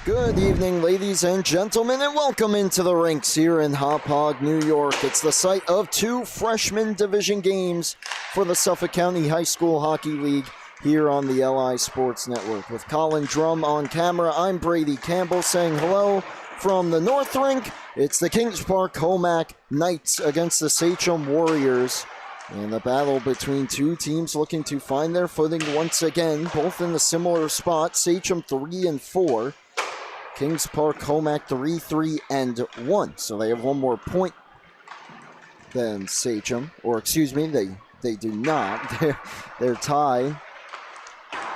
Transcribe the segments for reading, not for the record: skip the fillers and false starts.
Good evening, ladies and gentlemen, and welcome into the rinks here in Hauppauge, New York. It's the site of two freshman division games for the Suffolk County High School Hockey League here on the LI Sports Network. With Colin Drum on camera, I'm Brady Campbell saying hello from the North Rink. It's the Kings Park Commack Knights against the Sachem Warriors. And the battle between two teams looking to find their footing once again, both in a similar spot. Sachem 3-4. Kings Park Commack 3-3-1. So they have one more point than Sachem. Or excuse me, they do not. They're tied.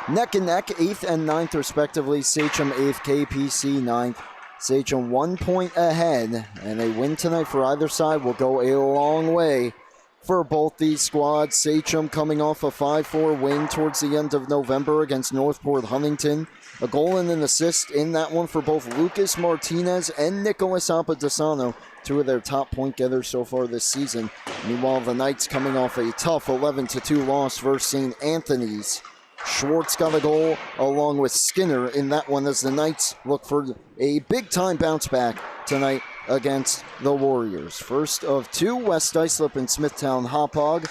Neck and neck, 8th and 9th respectively. Sachem 8th, KPC 9th. Sachem 1 point ahead. And a win tonight for either side will go a long way for both these squads. Sachem coming off a 5-4 win towards the end of November against Northport Huntington. A goal and an assist in that one for both Lucas Martinez and Nicholas Apadesano, two of their top point getters so far this season. Meanwhile, the Knights coming off a tough 11-2 loss versus St. Anthony's. Schwartz got a goal along with Skinner in that one as the Knights look for a big-time bounce back tonight against the Warriors. First of two, West Islip and Smithtown Hauppauge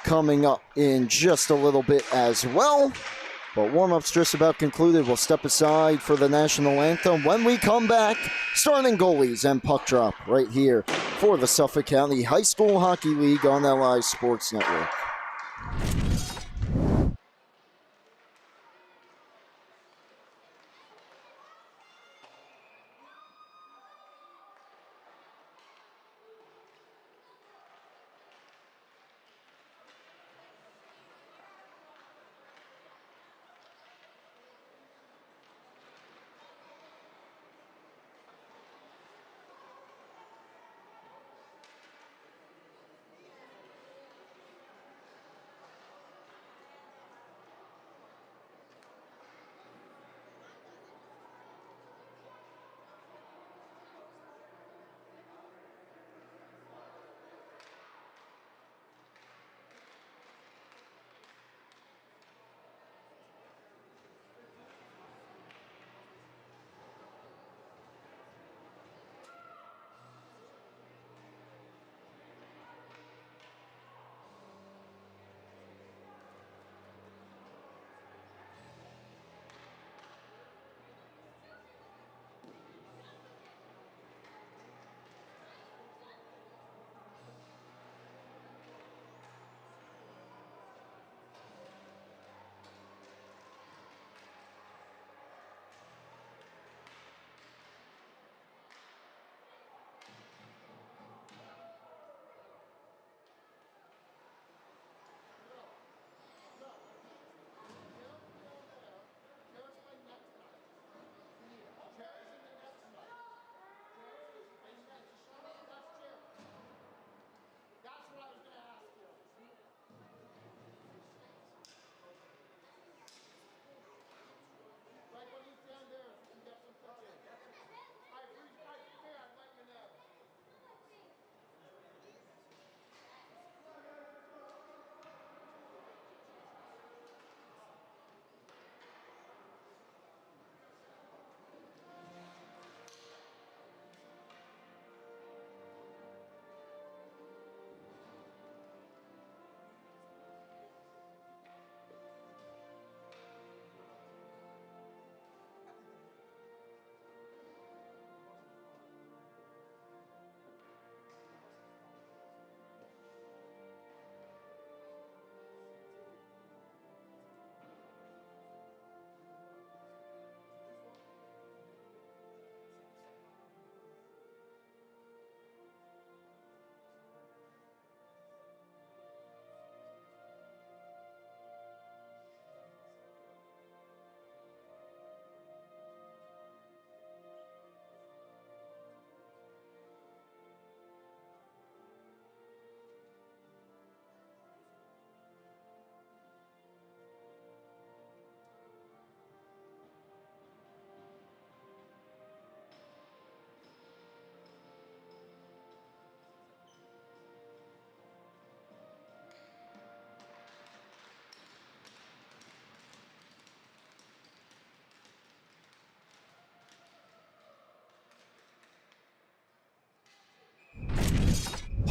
coming up in just a little bit as well. But warm-up's just about concluded. We'll step aside for the national anthem. When we come back, starting goalies and puck drop right here for the Suffolk County High School Hockey League on LI Sports Network.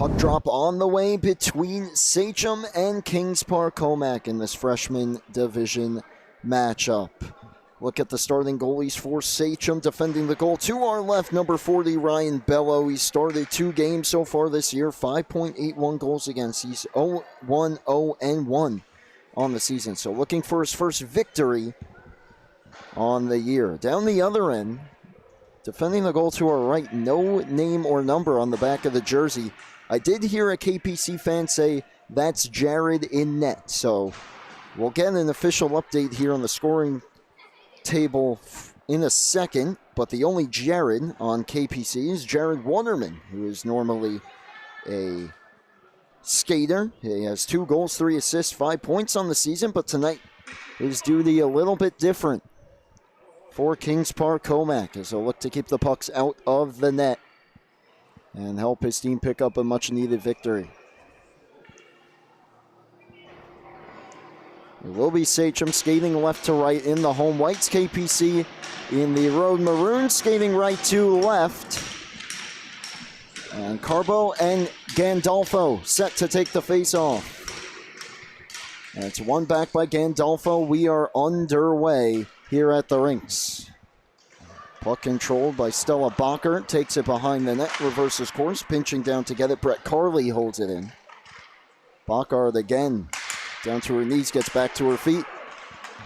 Puck drop on the way between Sachem and Kings Park Commack in this freshman division matchup. Look at the starting goalies for Sachem defending the goal. To our left, number 40, Ryan Bello. He started 2 games so far this year, 5.81 goals against. He's 0-1-0-1 on the season. So looking for his first victory on the year. Down the other end, defending the goal to our right, no name or number on the back of the jersey. I did hear a KPC fan say that's Jared in net. So we'll get an official update here on the scoring table in a second, but the only Jared on KPC is Jared Waterman, who is normally a skater. He has 2 goals, 3 assists, 5 points on the season, but tonight his duty a little bit different for Kings Park Commack as they'll look to keep the pucks out of the net and help his team pick up a much-needed victory. It will be Sachem skating left to right in the home whites. KPC in the road maroons skating right to left. And Carbo and Gandolfo set to take the face-off. And it's one back by Gandolfo. We are underway here at the rinks. Puck controlled by Stella Bacher. Takes it behind the net, reverses course, pinching down to get it. Brett Carley holds it in. Bacher again. Down to her knees, gets back to her feet.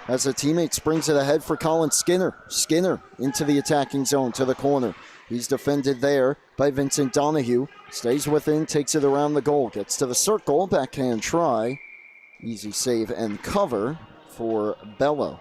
As a teammate springs it ahead for Colin Skinner. Skinner into the attacking zone to the corner. He's defended there by Vincent Donahue. Stays within, takes it around the goal. Gets to the circle, backhand try. Easy save and cover for Bello.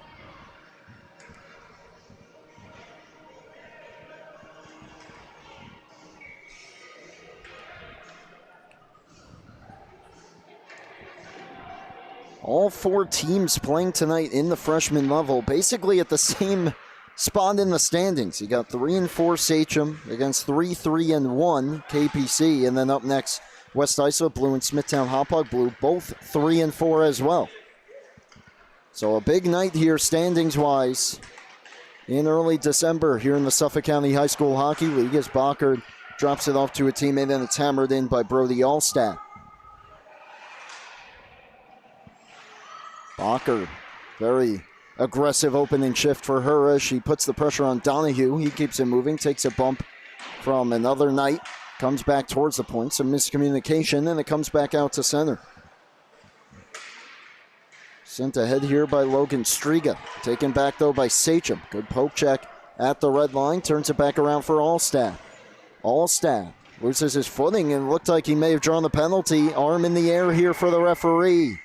All 4 teams playing tonight in the freshman level, basically at the same spot in the standings. You got 3 and 4 Sachem against 3, 3 and 1 KPC, and then up next West Islip Blue and Smithtown Hauppauge Blue, both 3 and 4 as well. So a big night here standings-wise in early December here in the Suffolk County High School Hockey League as Bacher drops it off to a teammate and it's hammered in by Brody Allstat. Bacher, very aggressive opening shift for her as she puts the pressure on Donahue. He keeps it moving, takes a bump from another night, comes back towards the point. Some miscommunication, and it comes back out to center. Sent ahead here by Logan Striga. Taken back, though, by Sachem. Good poke check at the red line. Turns it back around for Allstat. Allstat loses his footing and looked like he may have drawn the penalty. Arm in the air here for the referee.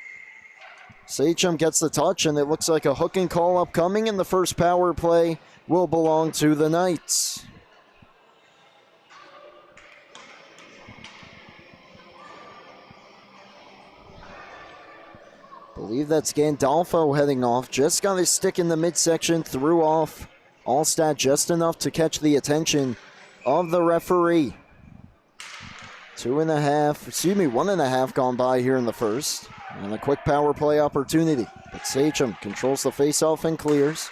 Sachem gets the touch, and it looks like a hooking call upcoming, and the first power play will belong to the Knights. Believe that's Gandolfo heading off. Just got his stick in the midsection, threw off Allstat just enough to catch the attention of the referee. 1.5 gone by here in the first. And a quick power play opportunity. But Sachem controls the faceoff and clears.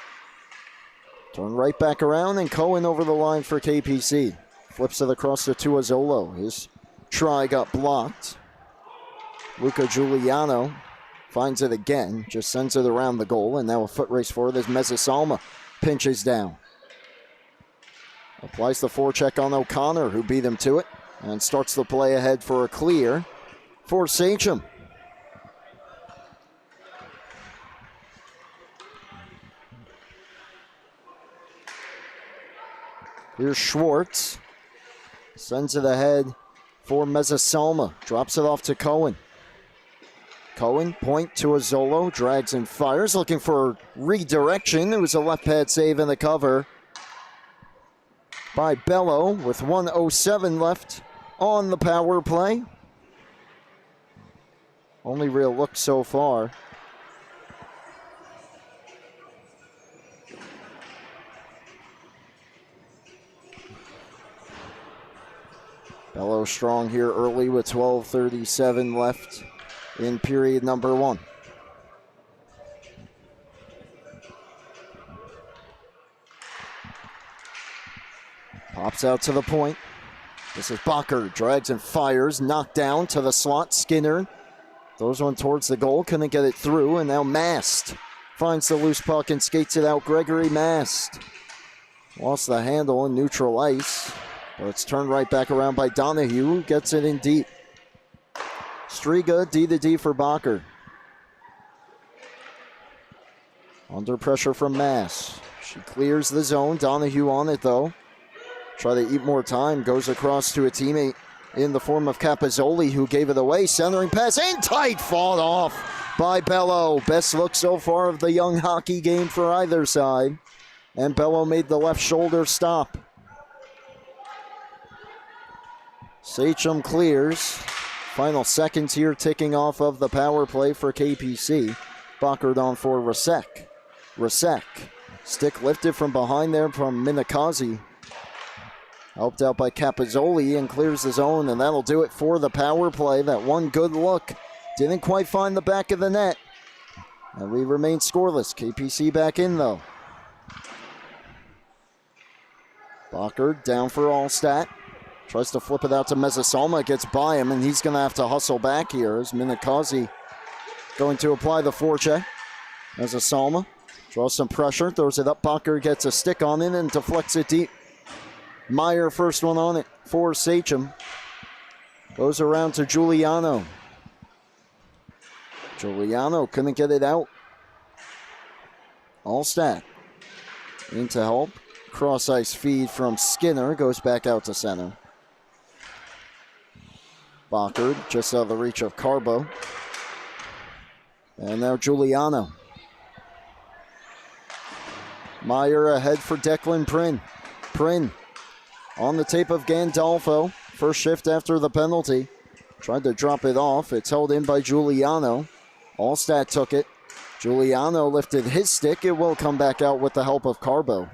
Turn right back around, and Cohen over the line for KPC. Flips it across to Tuazolo. His try got blocked. Luca Giuliano finds it again. Just sends it around the goal. And now a foot race forward as Mezzasalma pinches down. Applies the forecheck on O'Connor, who beat him to it. And starts the play ahead for a clear for Sachem. Here's Schwartz. Sends it ahead for Mezzasalma. Drops it off to Cohen. Cohen, point to Azolo. Drags and fires. Looking for redirection. It was a left pad save in the cover by Bello with 1:07 left on the power play. Only real look so far. Bello strong here early with 12:37 left in period number 1. Pops out to the point. This is Bacher, drags and fires, knocked down to the slot. Skinner throws one towards the goal, couldn't get it through, and now Mast finds the loose puck and skates it out. Gregory Mast lost the handle in neutral ice, but it's turned right back around by Donahue, gets it in deep. Striga, D to D for Bacher. Under pressure from Mast. She clears the zone, Donahue on it though. Try to eat more time, goes across to a teammate in the form of Capozzoli, who gave it away. Centering pass in tight, fought off by Bello. Best look so far of the young hockey game for either side. And Bello made the left shoulder stop. Sachem clears. Final seconds here ticking off of the power play for KPC. Bacher on for Rasek. Rasek, stick lifted from behind there from Minakazi. Helped out by Capozzoli and clears the zone, and that'll do it for the power play. That one good look didn't quite find the back of the net. And we remain scoreless. KPC back in though. Bacher down for Allstat. Tries to flip it out to Mezzasalma, gets by him, and he's going to have to hustle back here as Minakazi going to apply the forecheck. Mezzasalma draws some pressure, throws it up. Bacher gets a stick on it and deflects it deep. Meyer first one on it for Sachem. Goes around to Giuliano. Giuliano couldn't get it out. Allstat in to help. Cross ice feed from Skinner, goes back out to center. Bacher just out of the reach of Carbo. And now Giuliano. Meyer ahead for Declan Prin. Prin on the tape of Gandolfo. First shift after the penalty. Tried to drop it off. It's held in by Giuliano. Allstat took it. Giuliano lifted his stick. It will come back out with the help of Carbo.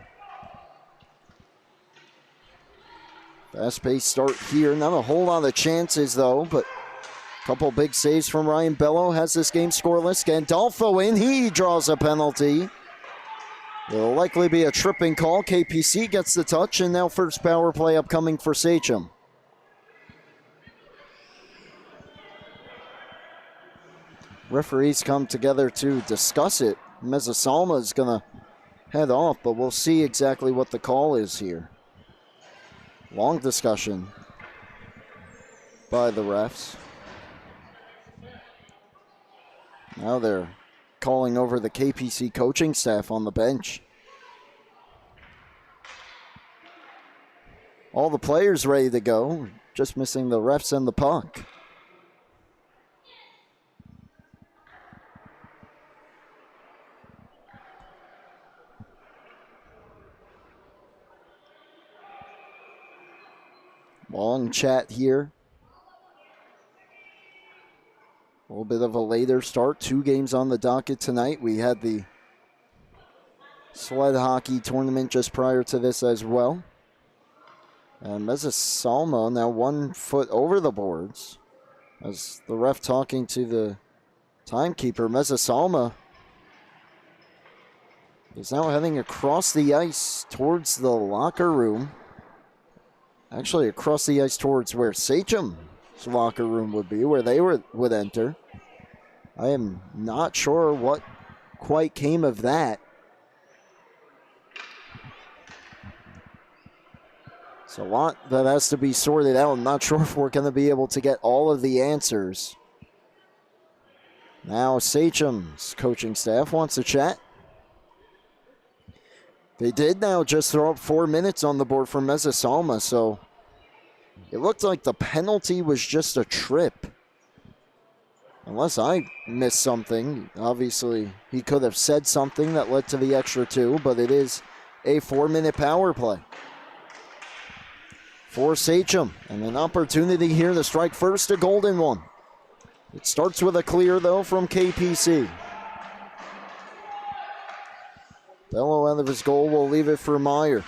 Fast-paced start here. Not a whole lot of chances, though, but a couple big saves from Ryan Bello has this game scoreless. Gandolfo in. He draws a penalty. It'll likely be a tripping call. KPC gets the touch, and now first power play upcoming for Sachem. Referees come together to discuss it. Mezzasalma is going to head off, but we'll see exactly what the call is here. Long discussion by the refs. Now they're calling over the KPC coaching staff on the bench. All the players ready to go, just missing the refs and the puck. Long chat here. A little bit of a later start. 2 games on the docket tonight. We had the sled hockey tournament just prior to this as well. And Mezzasalma now 1 foot over the boards. As the ref talking to the timekeeper, Mezzasalma is now heading across the ice towards the locker room. Actually, across the ice towards where Sachem's locker room would be, where they would enter. I am not sure what quite came of that. It's a lot that has to be sorted out. I'm not sure if we're going to be able to get all of the answers. Now Sachem's coaching staff wants to chat. They did now just throw up 4 minutes on the board for Mezzasalma, so it looked like the penalty was just a trip. Unless I missed something. Obviously, he could have said something that led to the extra 2, but it is a 4-minute power play for Sachem. And an opportunity here to strike first, a golden one. It starts with a clear, though, from KPC. Bello out of his goal will leave it for Meyer.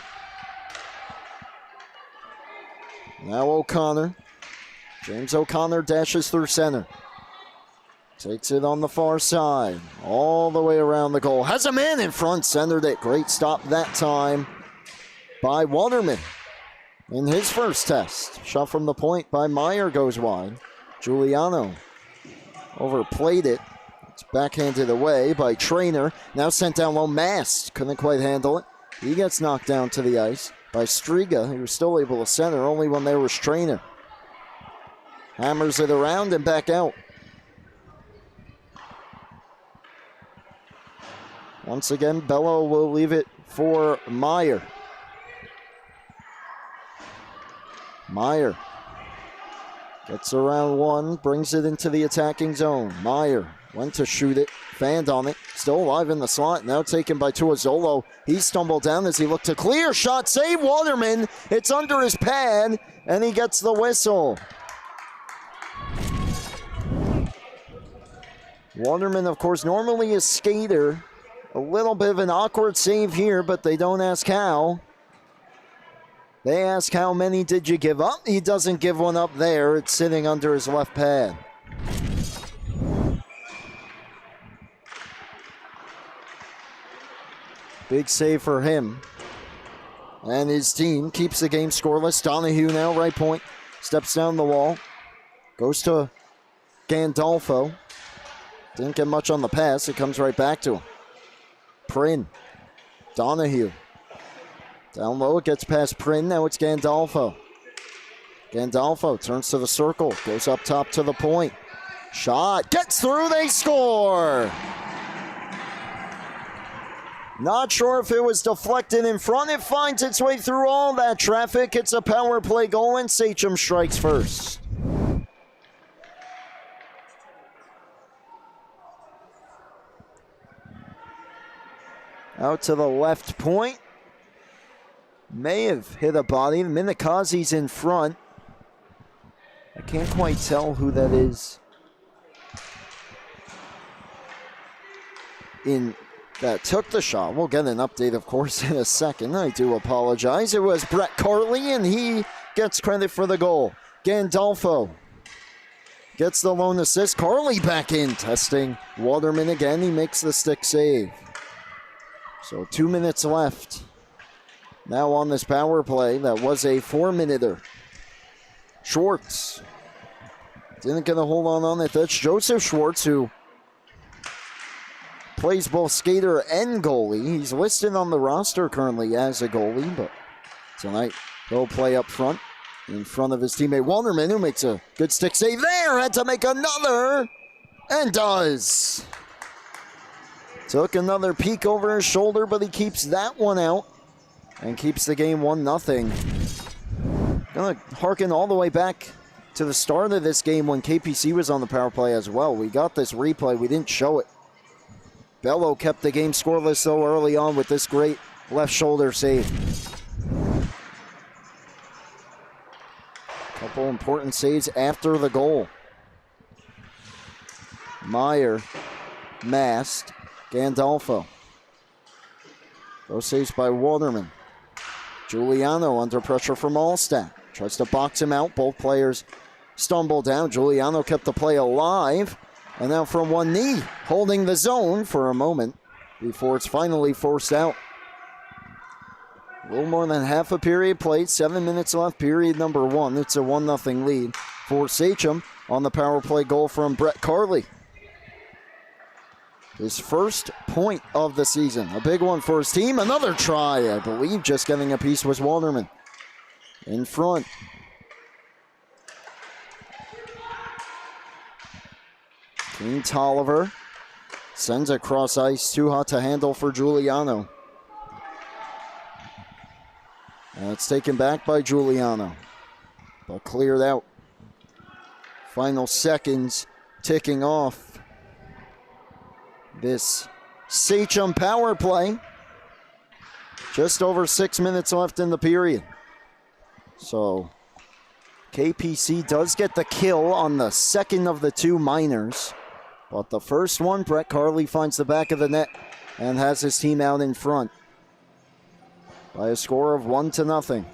Now O'Connor. James O'Connor dashes through center. Takes it on the far side. All the way around the goal. Has a man in front. Centered it. Great stop that time by Waterman. in his first test. Shot from the point by Meyer goes wide. Giuliano overplayed it. It's backhanded away by Trainer. Now sent down low. Mast couldn't quite handle it. He gets knocked down to the ice by Striga, who was still able to center only when there was Trainer. Hammers it around and back out. Once again, Bello will leave it for Meyer. Meyer gets around one, brings it into the attacking zone. Meyer went to shoot it, fanned on it, still alive in the slot, now taken by Tuazolo. He stumbled down as he looked to clear. Shot save, Waterman. It's under his pad, and he gets the whistle. Waterman, of course, normally a skater. A little bit of an awkward save here, but they don't ask how. They ask how many did you give up? He doesn't give one up there. It's sitting under his left pad. Big save for him. And his team keeps the game scoreless. Donahue now, right point. Steps down the wall. Goes to Gandolfo. Didn't get much on the pass. It comes right back to him. Prin. Donahue. Down low, it gets past Prin. Now it's Gandolfo. Gandolfo turns to the circle. Goes up top to the point. Shot. Gets through. They score. Not sure if it was deflected in front. It finds its way through all that traffic. It's a power play goal, and Sachem strikes first. Out to the left point. May have hit a body. Minikazi's in front. I can't quite tell who that is that took the shot. We'll get an update, of course, in a second. I do apologize. It was Brett Carley, and he gets credit for the goal. Gandolfo gets the lone assist. Carley back in, testing Waterman again. He makes the stick save. So 2 minutes left. Now on this power play, that was a 4-minuter. Schwartz didn't get a hold on it. That's Joseph Schwartz, who plays both skater and goalie. He's listed on the roster currently as a goalie, but tonight he'll play up front in front of his teammate Waterman, who makes a good stick save there. Had to make another, and does. Took another peek over his shoulder, but he keeps that one out and keeps the game 1-0. Gonna harken all the way back to the start of this game when KPC was on the power play as well. We got this replay. We didn't show it. Bello kept the game scoreless so early on with this great left shoulder save. Couple important saves after the goal. Meyer, Mast, Gandolfo. Those saves by Waterman. Giuliano under pressure from Allstat. Tries to box him out. Both players stumble down. Giuliano kept the play alive. And now from one knee, holding the zone for a moment before it's finally forced out. A little more than half a period played. 7 minutes left, period number 1. It's a 1-0 lead for Sachem on the power play goal from Brett Carley. His first point of the season. A big one for his team. Another try, I believe. Just getting a piece was Waterman. In front. King Tolliver sends it across ice. Too hot to handle for Giuliano. And it's taken back by Giuliano. But cleared out. Final seconds ticking off this Sachem power play. Just over 6 minutes left in the period. So KPC does get the kill on the second of the two minors. But the first one, Brett Carley finds the back of the net and has his team out in front by a score of 1-0.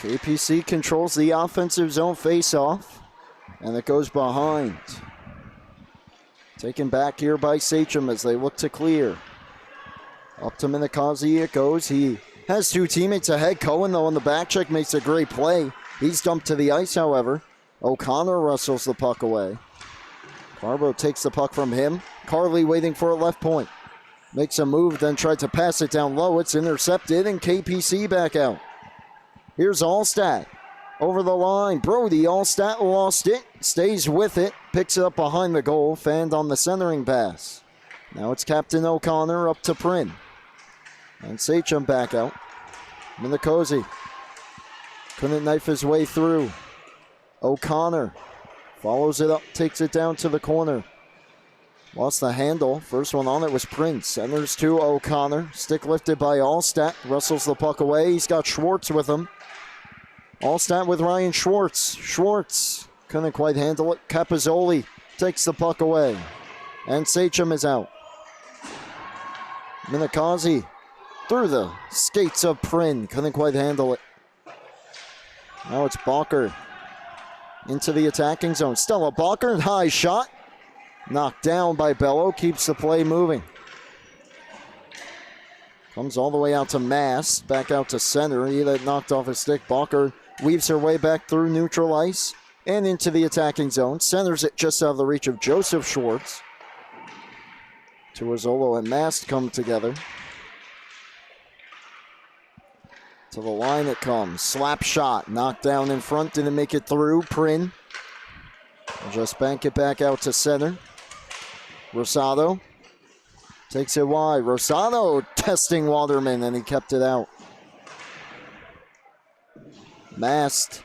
KPC controls the offensive zone face-off, and it goes behind. Taken back here by Sachem as they look to clear. Up to Minikazi it goes. He has two teammates ahead. Cohen, though, on the back check makes a great play. He's dumped to the ice, however. O'Connor wrestles the puck away. Carbo takes the puck from him. Carly waiting for a left point. Makes a move, then tried to pass it down low. It's intercepted, and KPC back out. Here's Allstat. Over the line. Brody, Allstat lost it. Stays with it. Picks it up behind the goal. Fanned on the centering pass. Now it's Captain O'Connor up to Prin. And Sachem back out. Minikosi couldn't knife his way through. O'Connor follows it up, takes it down to the corner. Lost the handle. First one on it was Prince. Centers to O'Connor. Stick lifted by Allstat. Wrestles the puck away. He's got Schwartz with him. Allstat with Ryan Schwartz. Schwartz couldn't quite handle it. Capizzoli takes the puck away. And Sachem is out. Minikazi through the skates of Prin. Couldn't quite handle it. Now it's Balker into the attacking zone. Stella Balker, high shot. Knocked down by Bello. Keeps the play moving. Comes all the way out to Mass. Back out to center. He that knocked off his stick. Balker weaves her way back through neutral ice and into the attacking zone. Centers it just out of the reach of Joseph Schwartz. Tuazolo and Mast come together. To the line it comes. Slap shot. Knocked down in front. Didn't make it through. Prin. Just bank it back out to center. Rosado takes it wide. Rosado testing Waterman, and he kept it out. Mast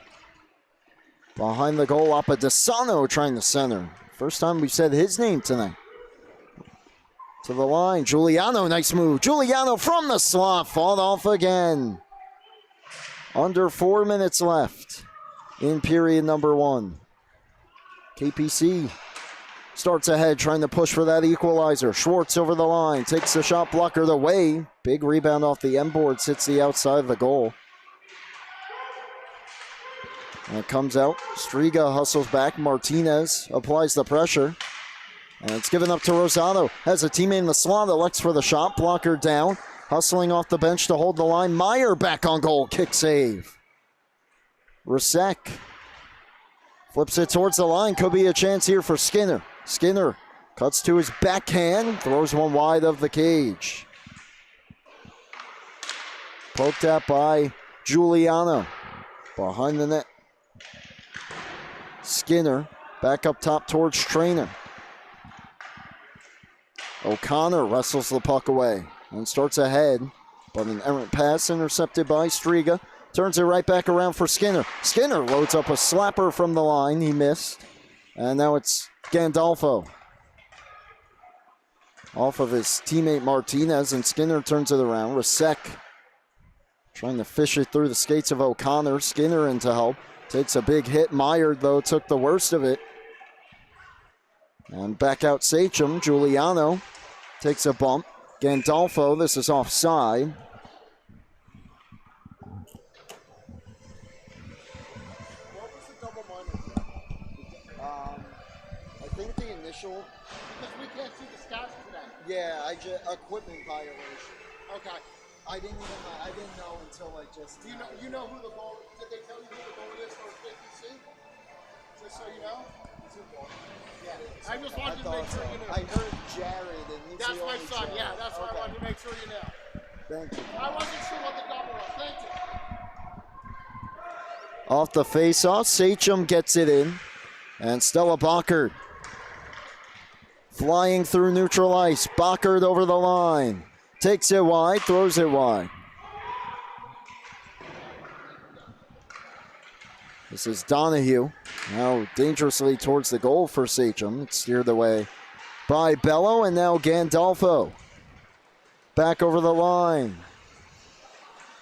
behind the goal. Apadesano trying to center. First time we've said his name tonight. To the line. Giuliano, nice move. Giuliano from the slot. Fought off again. Under 4 minutes left in period number 1. KPC starts ahead, trying to push for that equalizer. Schwartz over the line, takes the shot blocker the way. Big rebound off the end boards, hits the outside of the goal. And it comes out. Striga hustles back. Martinez applies the pressure. And it's given up to Rosado. Has a teammate in the slot, elects for the shot blocker down. Hustling off the bench to hold the line. Meyer back on goal. Kick save. Rasek flips it towards the line. Could be a chance here for Skinner. Skinner cuts to his backhand. Throws one wide of the cage. Poked at by Giuliano. Behind the net. Skinner back up top towards Trainer. O'Connor wrestles the puck away and starts ahead, but an errant pass intercepted by Striga. Turns it right back around for Skinner. Skinner loads up a slapper from the line. He missed. And now it's Gandolfo. Off of his teammate Martinez, and Skinner turns it around. Rasek trying to fish it through the skates of O'Connor. Skinner in to help. Takes a big hit. Meyer, though, took the worst of it. And back out Sachem. Giuliano takes a bump. Gandolfo, this is offside. What was the double minor? I think the initial, Because we can't see the stats today. yeah, equipment violation. Okay. I didn't know until I just. You know who the goal? Did they tell you who the goal is for KPC? Just so you know. Yeah, I just wanted to make sure you knew. I heard Jared, and he's That's the my only son. Jared. Yeah, that's why I wanted to make sure you know. Thank you. I wasn't sure what the double was. Thank you. Off the face-off, Sachem gets it in, and Stella Bockert flying through neutral ice. Bockert over the line, takes it wide, throws it wide. This is Donahue, now dangerously towards the goal for Sachem. It's steered away by Bello, and now Gandolfo back over the line.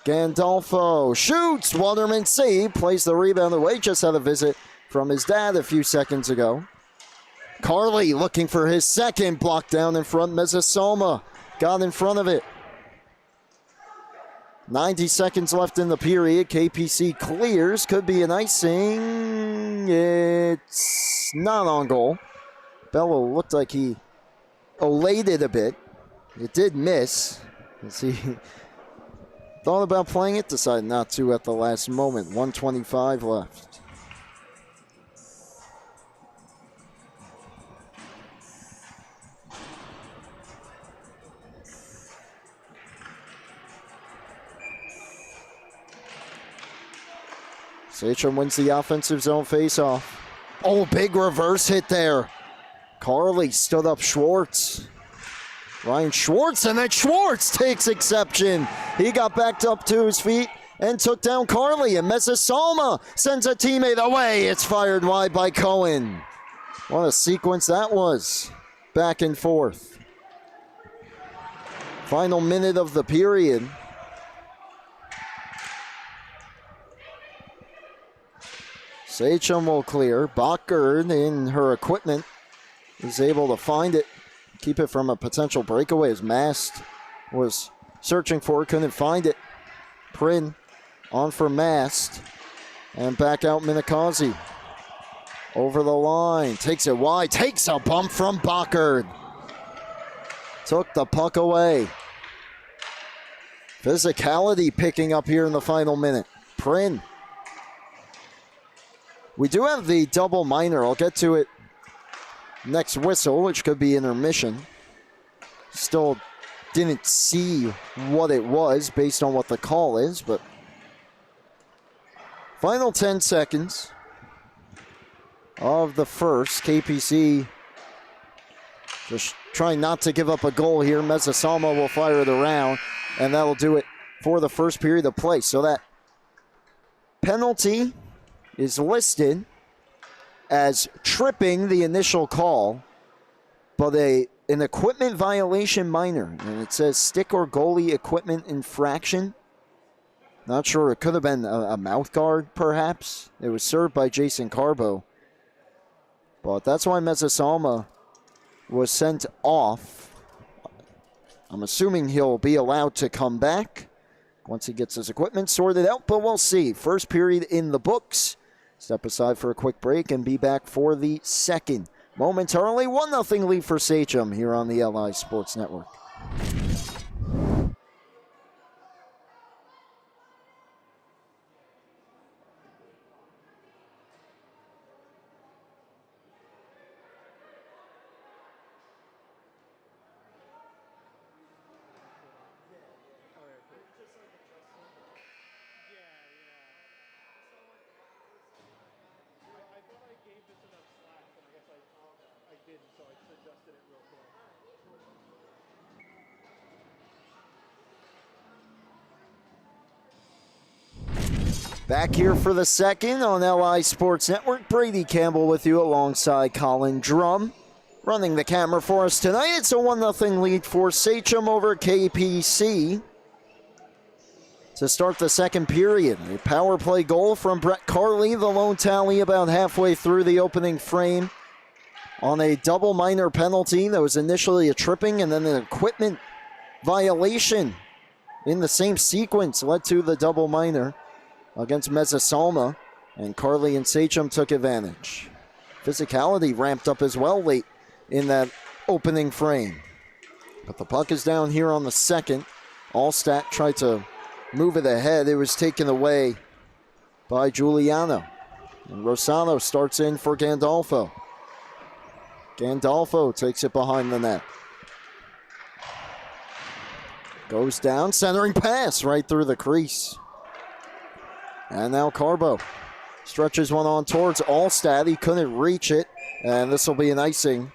Gandolfo shoots. Waterman save. Plays the rebound away. Just had a visit from his dad a few seconds ago. Carly looking for his second. Blocked down in front. Mezzasoma got in front of it. 90 seconds left in the period. KPC clears. Could be an icing. It's not on goal. Bello looked like he elated a bit. It did miss. As he thought about playing it, decided not to at the last moment. 1:25 left. Sachem wins the offensive zone faceoff. Oh, big reverse hit there. Carly stood up Schwartz. Ryan Schwartz, and then Schwartz takes exception. He got backed up to his feet and took down Carly, and Messasalma sends a teammate away. It's fired wide by Cohen. What a sequence that was. Back and forth. Final minute of the period. Sachem will clear. Bachgard in her equipment is able to find it, keep it from a potential breakaway as Mast was searching for it, couldn't find it. Prin on for Mast, and back out Minakazi. Over the line, takes it wide, takes a bump from Bachgard. Took the puck away. Physicality picking up here in the final minute. Prin. We do have the double minor. I'll get to it next whistle, which could be intermission. Still didn't see what it was based on what the call is, but final 10 seconds of the first. KPC just trying not to give up a goal here. Messasalma will fire it around, and that'll do it for the first period of play. So that penalty is listed as tripping the initial call, but an equipment violation minor. And it says stick or goalie equipment infraction. Not sure. It could have been a mouth guard, perhaps. It was served by Jason Carbo. But that's why Messasalma was sent off. I'm assuming he'll be allowed to come back once he gets his equipment sorted out, but we'll see. First period in the books. Step aside for a quick break and be back for the second. Momentarily, 1-0 lead for Sachem here on the LI Sports Network. Back here for the second on LI Sports Network. Brady Campbell with you alongside Colin Drum. Running the camera for us tonight. It's a 1-0 lead for Sachem over KPC to start the second period. A power play goal from Brett Carly, the lone tally about halfway through the opening frame on a double minor penalty that was initially a tripping and then an equipment violation in the same sequence led to the double minor against Messasalma, and Carly and Sachem took advantage. Physicality ramped up as well late in that opening frame. But the puck is down here on the second. Allstat tried to move it ahead. It was taken away by Giuliano. And Rosano starts in for Gandolfo. Gandolfo takes it behind the net. Goes down, centering pass right through the crease. And now Carbo stretches one on towards Allstat. He couldn't reach it, and this will be an icing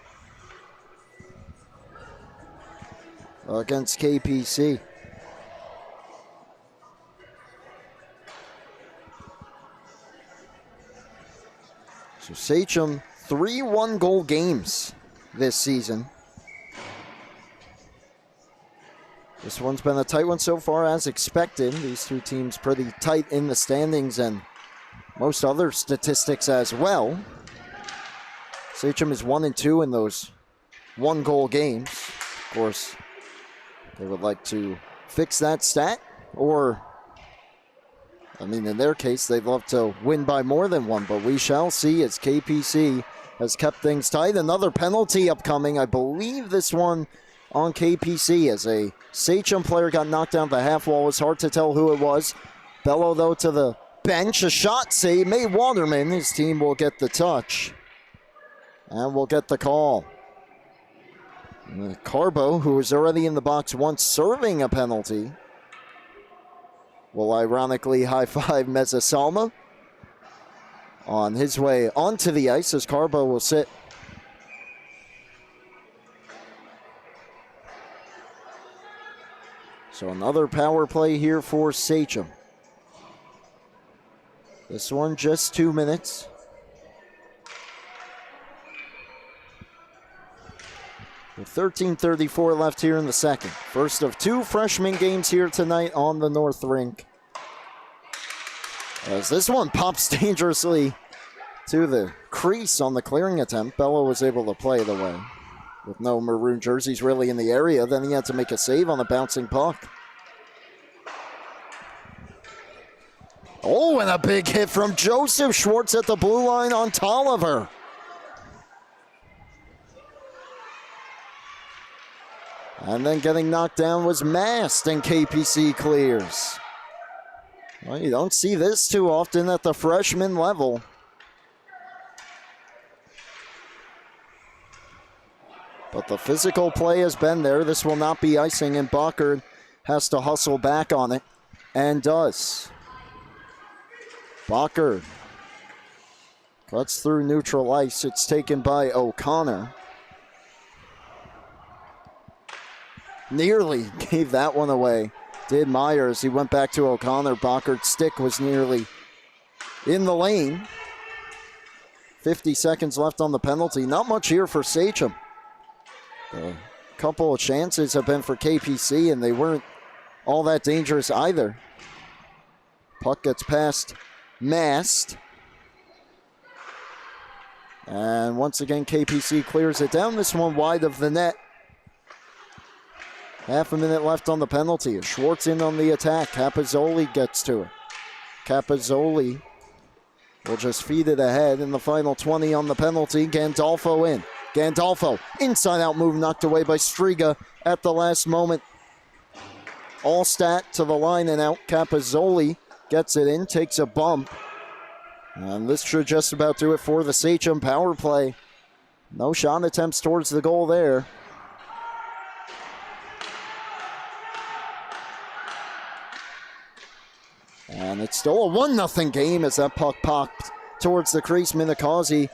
against KPC. So Sachem, 3 one-goal games this season. This one's been a tight one so far, as expected. These two teams pretty tight in the standings and most other statistics as well. Sachem is 1-2 in those one-goal games. Of course, they would like to fix that stat. Or, I mean, in their case, they'd love to win by more than one, but we shall see as KPC has kept things tight. Another penalty upcoming. I believe this one on KPC as a Sachem player got knocked down the half wall. It's hard to tell who it was. Bello, though, to the bench. A shot save made Waterman. His team will get the touch. And we'll get the call. Carbo, who was already in the box once serving a penalty, will ironically high-five Mezza on his way onto the ice as Carbo will sit. So another power play here for Sachem. This one just 2 minutes. With 13:34 left here in the second. First of two freshman games here tonight on the North Rink. As this one pops dangerously to the crease on the clearing attempt, Bello was able to play it away. With no maroon jerseys really in the area, then he had to make a save on a bouncing puck. Oh, and a big hit from Joseph Schwartz at the blue line on Tolliver. And then getting knocked down was Mast, and KPC clears. Well, you don't see this too often at the freshman level. But the physical play has been there. This will not be icing, and Bacher has to hustle back on it, and does. Bacher cuts through neutral ice. It's taken by O'Connor. Nearly gave that one away. Did Myers. He went back to O'Connor. Bacher's stick was nearly in the lane. 50 seconds left on the penalty. Not much here for Sachem. A couple of chances have been for KPC, and they weren't all that dangerous either. Puck gets past Mast. And once again, KPC clears it down. This one wide of the net. Half a minute left on the penalty. Schwartz in on the attack. Capozzoli gets to it. Capozzoli will just feed it ahead in the final 20 on the penalty. Gandolfo in. Gandolfo, inside out move knocked away by Striga at the last moment. Allstat to the line and out. Capozzoli gets it in, takes a bump. And this should just about do it for the Sachem power play. No shot attempts towards the goal there. And it's still a 1-0 game as that puck popped towards the crease. Minakazi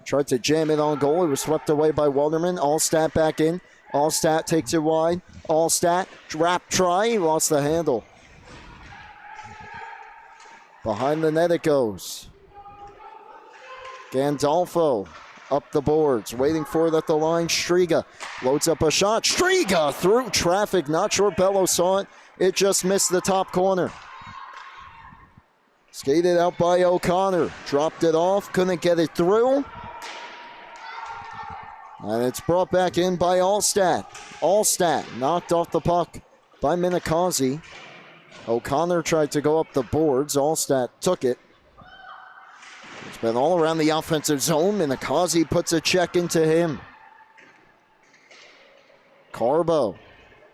tried to jam it on goal. It was swept away by Walderman. Allstat back in. Allstat takes it wide. Allstat, wrap try. He lost the handle. Behind the net it goes. Gandolfo up the boards, waiting for it at the line. Striga loads up a shot. Striga through traffic. Not sure Bello saw it. It just missed the top corner. Skated out by O'Connor. Dropped it off. Couldn't get it through. And it's brought back in by Allstat. Allstat knocked off the puck by Minakazi. O'Connor tried to go up the boards. Allstat took it. It's been all around the offensive zone. Minakazi puts a check into him. Carbo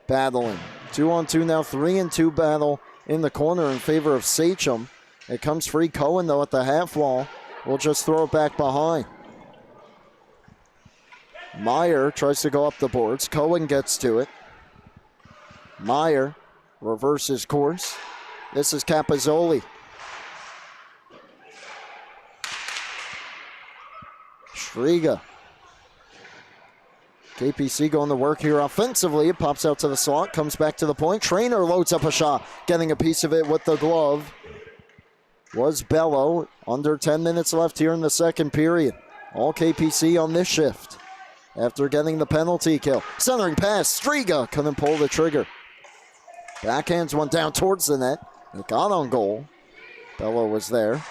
battling. 2-on-2 now. 3-and-2 battle in the corner in favor of Sachem. It comes free. Cohen, though, at the half wall. We'll just throw it back behind. Meyer tries to go up the boards. Cohen gets to it. Meyer reverses course. This is Capozzoli. Striga. KPC going to work here offensively. It pops out to the slot, comes back to the point. Trainer loads up a shot, getting a piece of it with the glove. Was Bello. Under 10 minutes left here in the second period. All KPC on this shift. After getting the penalty kill. Centering pass. Striga couldn't pull the trigger. Backhands one down towards the net. It got on goal. Bello was there.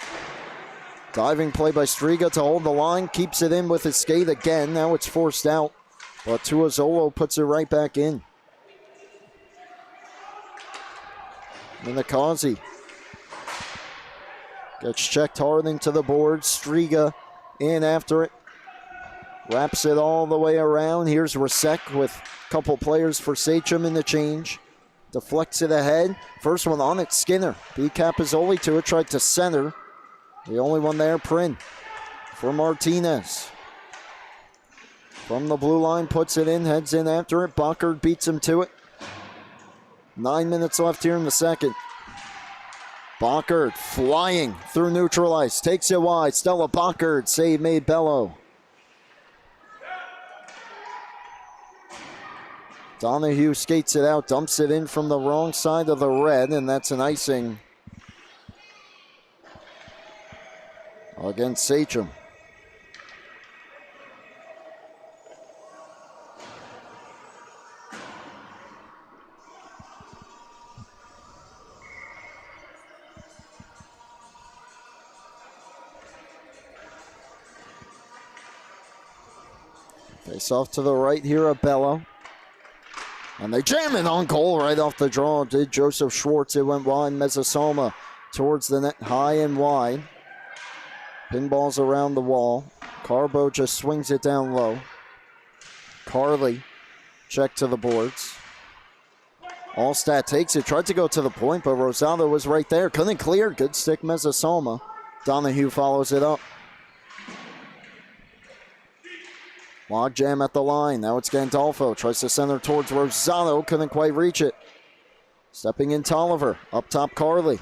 Diving play by Striga to hold the line. Keeps it in with his skate again. Now it's forced out. But Tuazolo puts it right back in. Minakazi gets checked hard into the board. Striga in after it. Wraps it all the way around. Here's Rasek with a couple players for Sachem in the change. Deflects it ahead. First one on it, Skinner. Beat Capizzoli to it, tried to center. The only one there, Prin for Martinez. From the blue line, puts it in, heads in after it. Bockard beats him to it. 9 minutes left here in the second. Bockard flying through neutral ice. Takes it wide. Stella Bockard, save made Bello. Donahue skates it out, dumps it in from the wrong side of the red, and that's an icing against Sachem. Face off to the right here of Bello. And they jam it on goal right off the draw. Did Joseph Schwartz. It went wide. Mezzasoma towards the net, high and wide. Pinballs around the wall. Carbo just swings it down low. Carly check to the boards. Allstat takes it. Tried to go to the point, but Rosado was right there. Couldn't clear. Good stick, Mezzasoma. Donahue follows it up. Log jam at the line. Now it's Gandolfo. Tries to center towards Rosado. Couldn't quite reach it. Stepping in Tolliver. Up top Carly.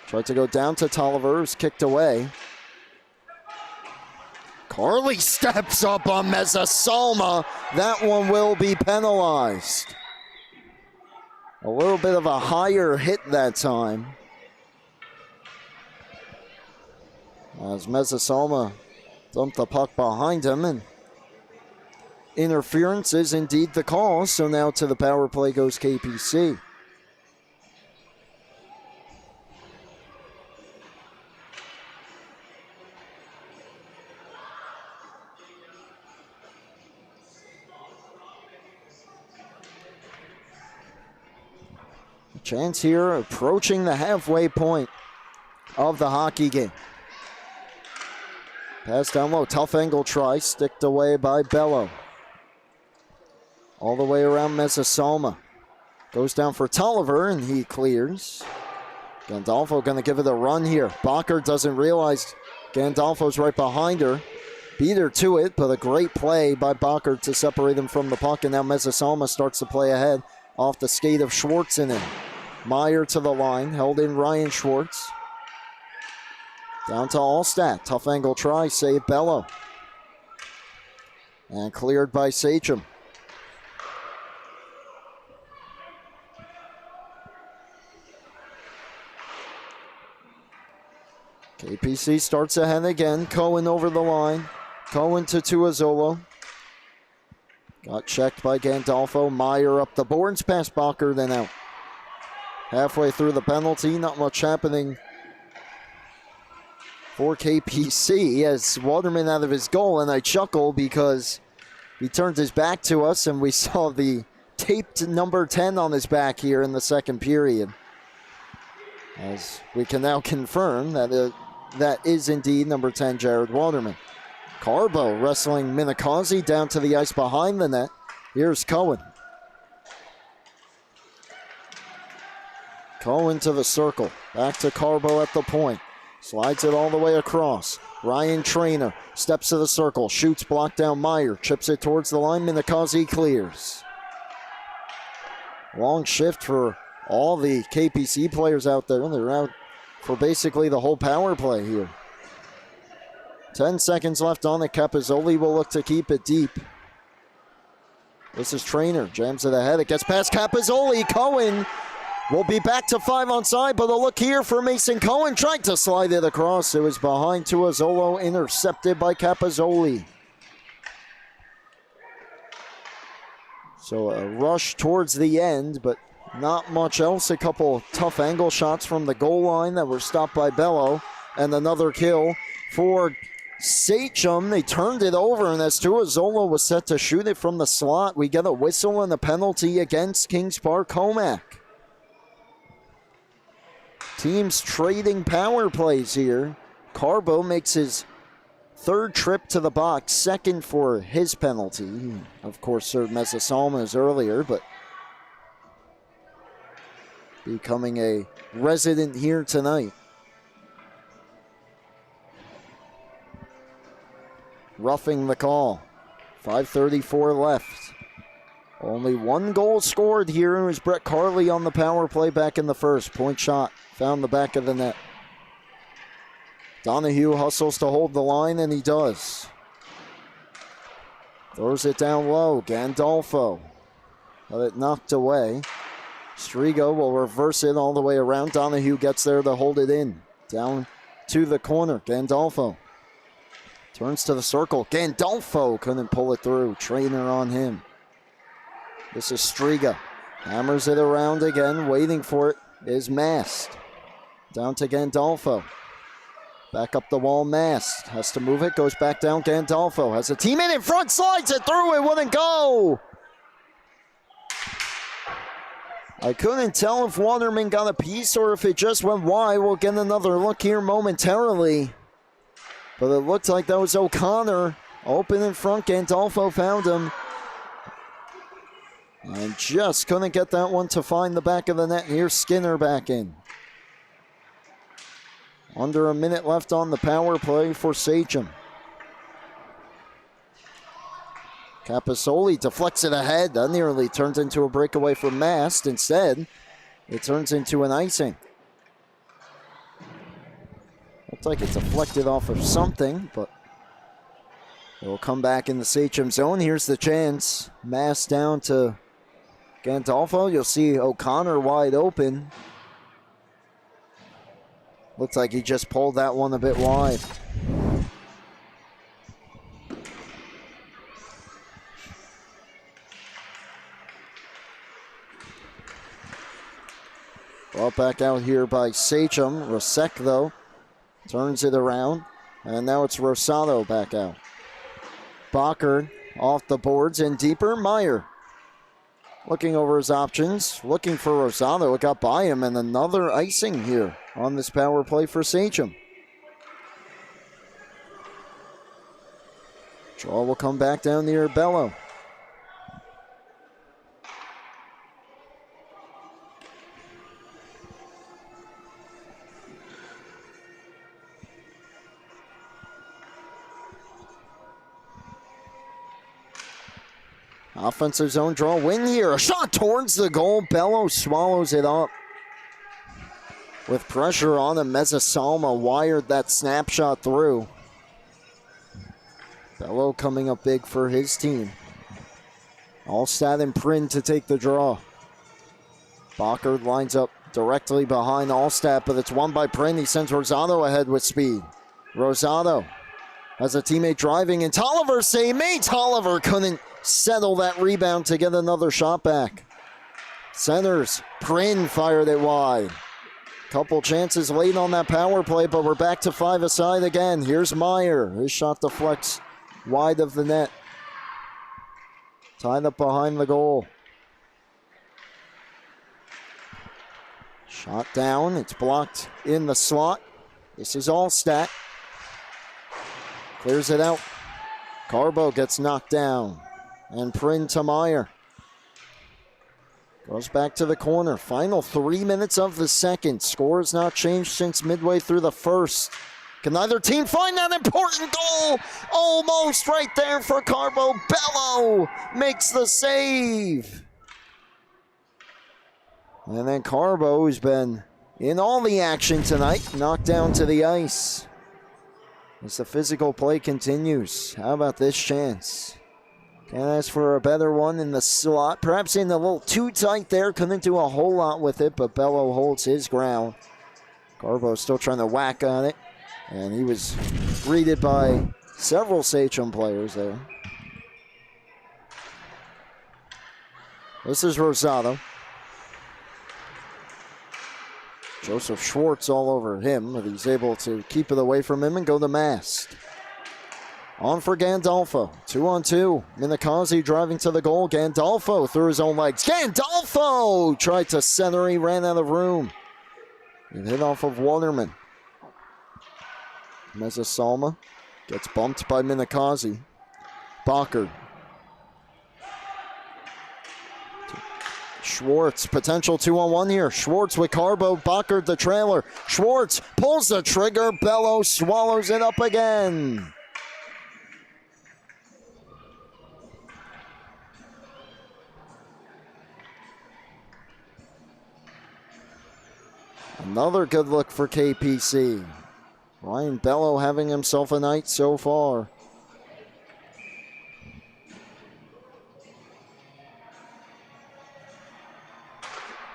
Tried to go down to Tolliver. Who's kicked away. Carly steps up on Mezzasoma. That one will be penalized. A little bit of a higher hit that time. As Mezzasoma dumped the puck behind him, and interference is indeed the call, so now to the power play goes KPC. Chance here approaching the halfway point of the hockey game. Pass down low, tough angle try, sticked away by Bello. All the way around Mezzasoma. Goes down for Tolliver, and he clears. Gandolfo going to give it a run here. Bocker doesn't realize Gandolfo's right behind her. Beat her to it, but a great play by Bocker to separate him from the puck, and now Mezzasoma starts to play ahead off the skate of Schwarzenegger. Meyer to the line, held in Ryan Schwartz. Down to Allstat. Tough angle try, save Bello. And cleared by Sachem. KPC starts ahead again. Cohen over the line. Cohen to Tuazolo. Got checked by Gandolfo. Meyer up the boards past Bocker, then out. Halfway through the penalty, not much happening for KPC as Waterman out of his goal, and I chuckle because he turned his back to us and we saw the taped number 10 on his back here in the second period. As we can now confirm that that is indeed number 10, Jared Waterman. Carbo wrestling Minakazi down to the ice behind the net. Here's Cohen. Cohen to the circle. Back to Carbo at the point. Slides it all the way across. Ryan Trainer steps to the circle. Shoots, blocked down Meyer. Chips it towards the line. Minakazi clears. Long shift for all the KPC players out there. They're out for basically the whole power play here. 10 seconds left on it. Capizzoli will look to keep it deep. This is Trainer. Jams it ahead. It gets past Capizzoli. Cohen will be back to 5 on side, but a look here for Mason Cohen. Tried to slide it across. It was behind Tuazolo, intercepted by Capizzoli. So a rush towards the end, but not much else. A couple tough angle shots from the goal line that were stopped by Bello, and another kill for Sachem. They turned it over, and as Tuazolo was set to shoot it from the slot, we get a whistle and a penalty against Kings Park Commack. Teams trading power plays here. Carbo makes his third trip to the box, second for his penalty. He, of course, served Mezzasalmas earlier, but becoming a resident here tonight. Roughing the call. 5:34 left. Only one goal scored here. It was Brett Carley on the power play back in the first. Point shot. Found the back of the net. Donahue hustles to hold the line, and he does. Throws it down low. Gandolfo. Got it knocked away. Strigo will reverse it all the way around. Donahue gets there to hold it in. Down to the corner. Gandolfo. Turns to the circle. Gandolfo couldn't pull it through. Trainer on him. This is Striga. Hammers it around again. Waiting for it is Mast. Down to Gandolfo. Back up the wall, Mast. Has to move it. Goes back down. Gandolfo has a teammate in front. Slides it through. It wouldn't go. I couldn't tell if Waterman got a piece or if it just went wide. We'll get another look here momentarily. But it looked like that was O'Connor. Open in front. Gandolfo found him. And just couldn't get that one to find the back of the net. Here's Skinner back in. Under a minute left on the power play for Sachem. Capasoli deflects it ahead. That nearly turns into a breakaway for Mast. Instead, it turns into an icing. Looks like it deflected off of something, but it will come back in the Sachem zone. Here's the chance. Mast down to Gandolfo. You'll see O'Connor wide open. Looks like he just pulled that one a bit wide. Brought back out here by Sachem. Rosek, though, turns it around. And now it's Rosado back out. Bacher off the boards and deeper. Meyer looking over his options. Looking for Rosado. It got by him. And another icing here on this power play for Sachem. Draw will come back down near Bello. Offensive zone draw win here. A shot towards the goal. Bello swallows it up. With pressure on him, Mezzasalma wired that snapshot through. Bello coming up big for his team. Allstat and Prin to take the draw. Bacher lines up directly behind Allstat, but it's won by Prin. He sends Rosado ahead with speed. Rosado has a teammate driving, and Tolliver save made. Tolliver couldn't settle that rebound to get another shot back. Centers. Prin fired it wide. Couple chances late on that power play, but we're back to 5-a-side again. Here's Meyer. His shot deflects wide of the net. Tied up behind the goal. Shot down. It's blocked in the slot. This is Allstat. Clears it out. Carbo gets knocked down. And Prin to Meyer. Goes back to the corner. Final 3 minutes of the second. Score has not changed since midway through the first. Can either team find that important goal? Almost right there for Carbo. Bello makes the save. And then Carbo, who's been in all the action tonight, knocked down to the ice. As the physical play continues. How about this chance? Can't ask for a better one in the slot. Perhaps in a little too tight there. Couldn't do a whole lot with it, but Bello holds his ground. Carbo still trying to whack on it. And he was greeted by several Sachem players there. This is Rosado. Joseph Schwartz all over him, but he's able to keep it away from him and go to Mast. On for Gandolfo. 2-on-2. Minakazi driving to the goal. Gandolfo through his own legs. Gandolfo tried to center. He ran out of room. It hit off of Waterman. Mezzasalma gets bumped by Minakazi. Bockard. Schwartz, potential 2-on-1 here. Schwartz with Carbo, Bockard the trailer. Schwartz pulls the trigger, Bello swallows it up again. Another good look for KPC. Ryan Bello having himself a night so far.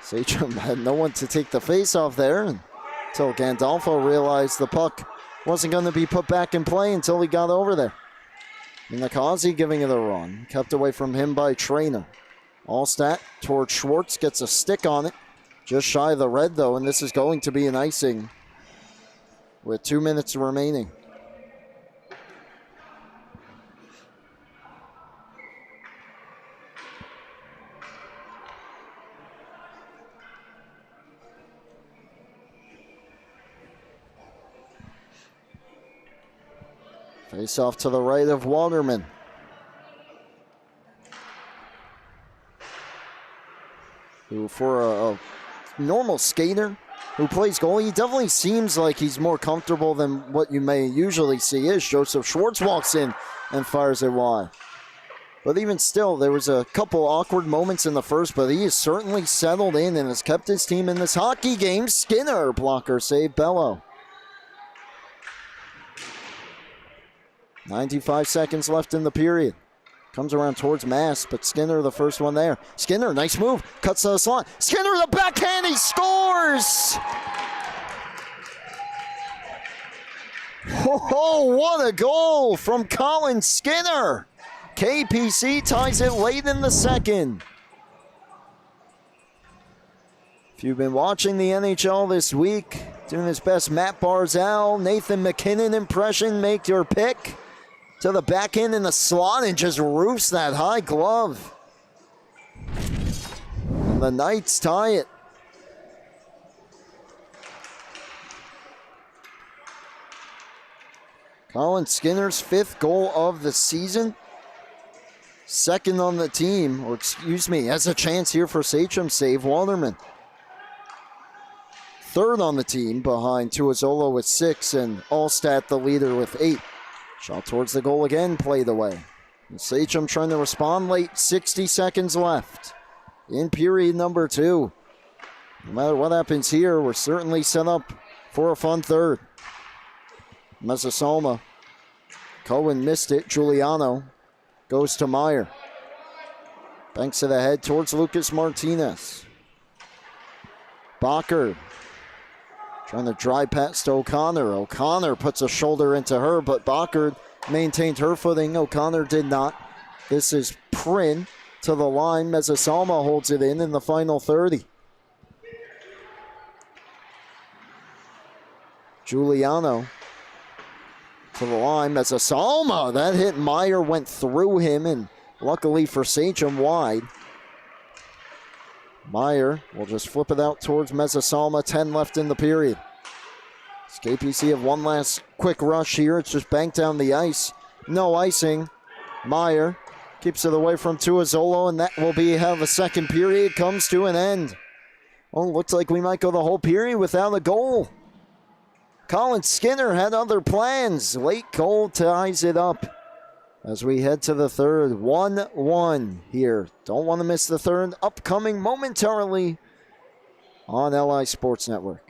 Sachem had no one to take the face off there until Gandolfo realized the puck wasn't going to be put back in play until he got over there. Minakazi giving it a run. Kept away from him by Trainer. Allstat towards Schwartz, gets a stick on it. Just shy of the red though, and this is going to be an icing with 2 minutes remaining. Face off to the right of Waterman. Who for a normal skater who plays goalie, he definitely seems like he's more comfortable than what you may usually see is. Joseph Schwartz walks in and fires it wide. But even still, there was a couple awkward moments in the first, but he has certainly settled in and has kept his team in this hockey game. Skinner, blocker save, Bello. 95 seconds left in the period. Comes around towards Mass, but Skinner the first one there. Skinner, nice move, cuts to the slot. Skinner the backhand, he scores! Oh, what a goal from Colin Skinner! KPC ties it late in the second. If you've been watching the NHL this week, doing his best Matt Barzal, Nathan McKinnon impression, make your pick. To the back end in the slot and just roofs that high glove. And the Knights tie it. Colin Skinner's 5th goal of the season. 2nd on the team, or excuse me, has a chance here for Sachem save Waterman. 3rd on the team behind Tuazolo with 6 and Allstat the leader with 8. Shot towards the goal again, played away. And Sachem trying to respond late, 60 seconds left in period number 2. No matter what happens here, we're certainly set up for a fun third. Mezzasalma. Cohen missed it. Giuliano goes to Meyer. Banks it ahead towards Lucas Martinez. Bockard. Trying to drive past O'Connor. O'Connor puts a shoulder into her, but Bockard maintained her footing. O'Connor did not. This is Prin to the line. Mezzasalma holds it in the final 30. Giuliano to the line. Mezzasalma. That hit Meyer, went through him, and luckily for Sachem, wide. Meyer will just flip it out towards Mezzasalma. 10 left in the period. KPC have one last quick rush here. It's just banked down the ice. No icing. Meyer keeps it away from Tuazolo, and that will be how the second period comes to an end. Well, looks like we might go the whole period without a goal. Colin Skinner had other plans. Late goal ties it up. As we head to the third, 1-1 here. Don't want to miss the third, upcoming momentarily on LI Sports Network.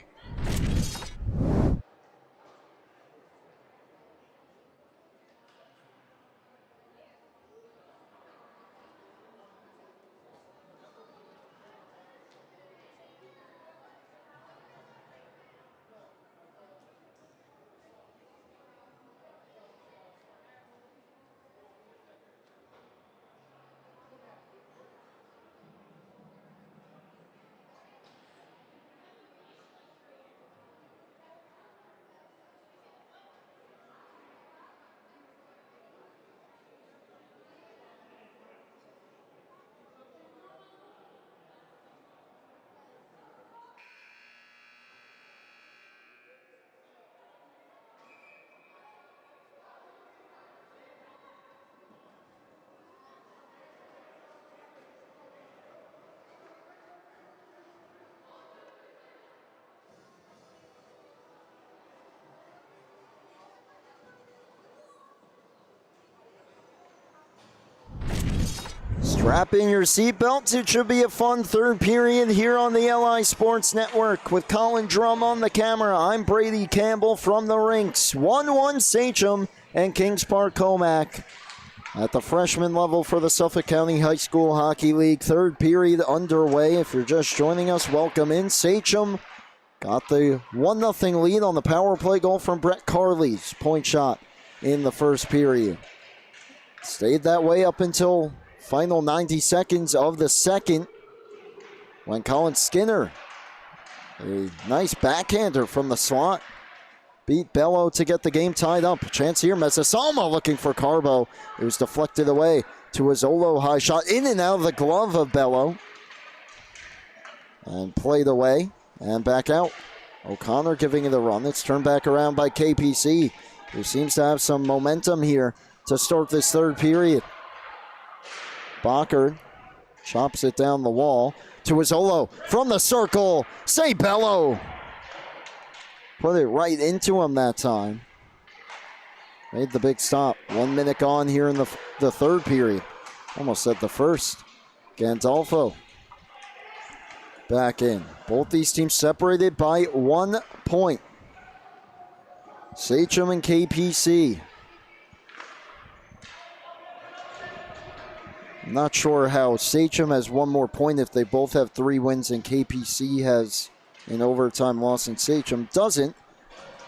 Strap in your seatbelts. It should be a fun third period here on the LI Sports Network. With Colin Drum on the camera, I'm Brady Campbell from the rinks. 1-1 Sachem and Kings Park Commack. At the freshman level for the Suffolk County High School Hockey League. Third period underway. If you're just joining us, welcome in. Sachem got the 1-0 lead on the power play goal from Brett Carley's point shot in the first period. Stayed that way up until final 90 seconds of the second, when Colin Skinner, a nice backhander from the slot, beat Bello to get the game tied up. Chance here, Mezzasalma looking for Carbo. It was deflected away to a Zolo high shot, in and out of the glove of Bello. And played away and back out. O'Connor giving it a run. It's turned back around by KPC, who seems to have some momentum here to start this third period. Bacher chops it down the wall to Izzolo from the circle. Say Bello. Put it right into him that time. Made the big stop. 1 minute gone here in the third period. Almost said the first. Gandolfo back in. Both these teams separated by 1 point. Sachem and KPC. I'm not sure how Sachem has 1 more point if they both have 3 wins and KPC has an overtime loss and Sachem doesn't.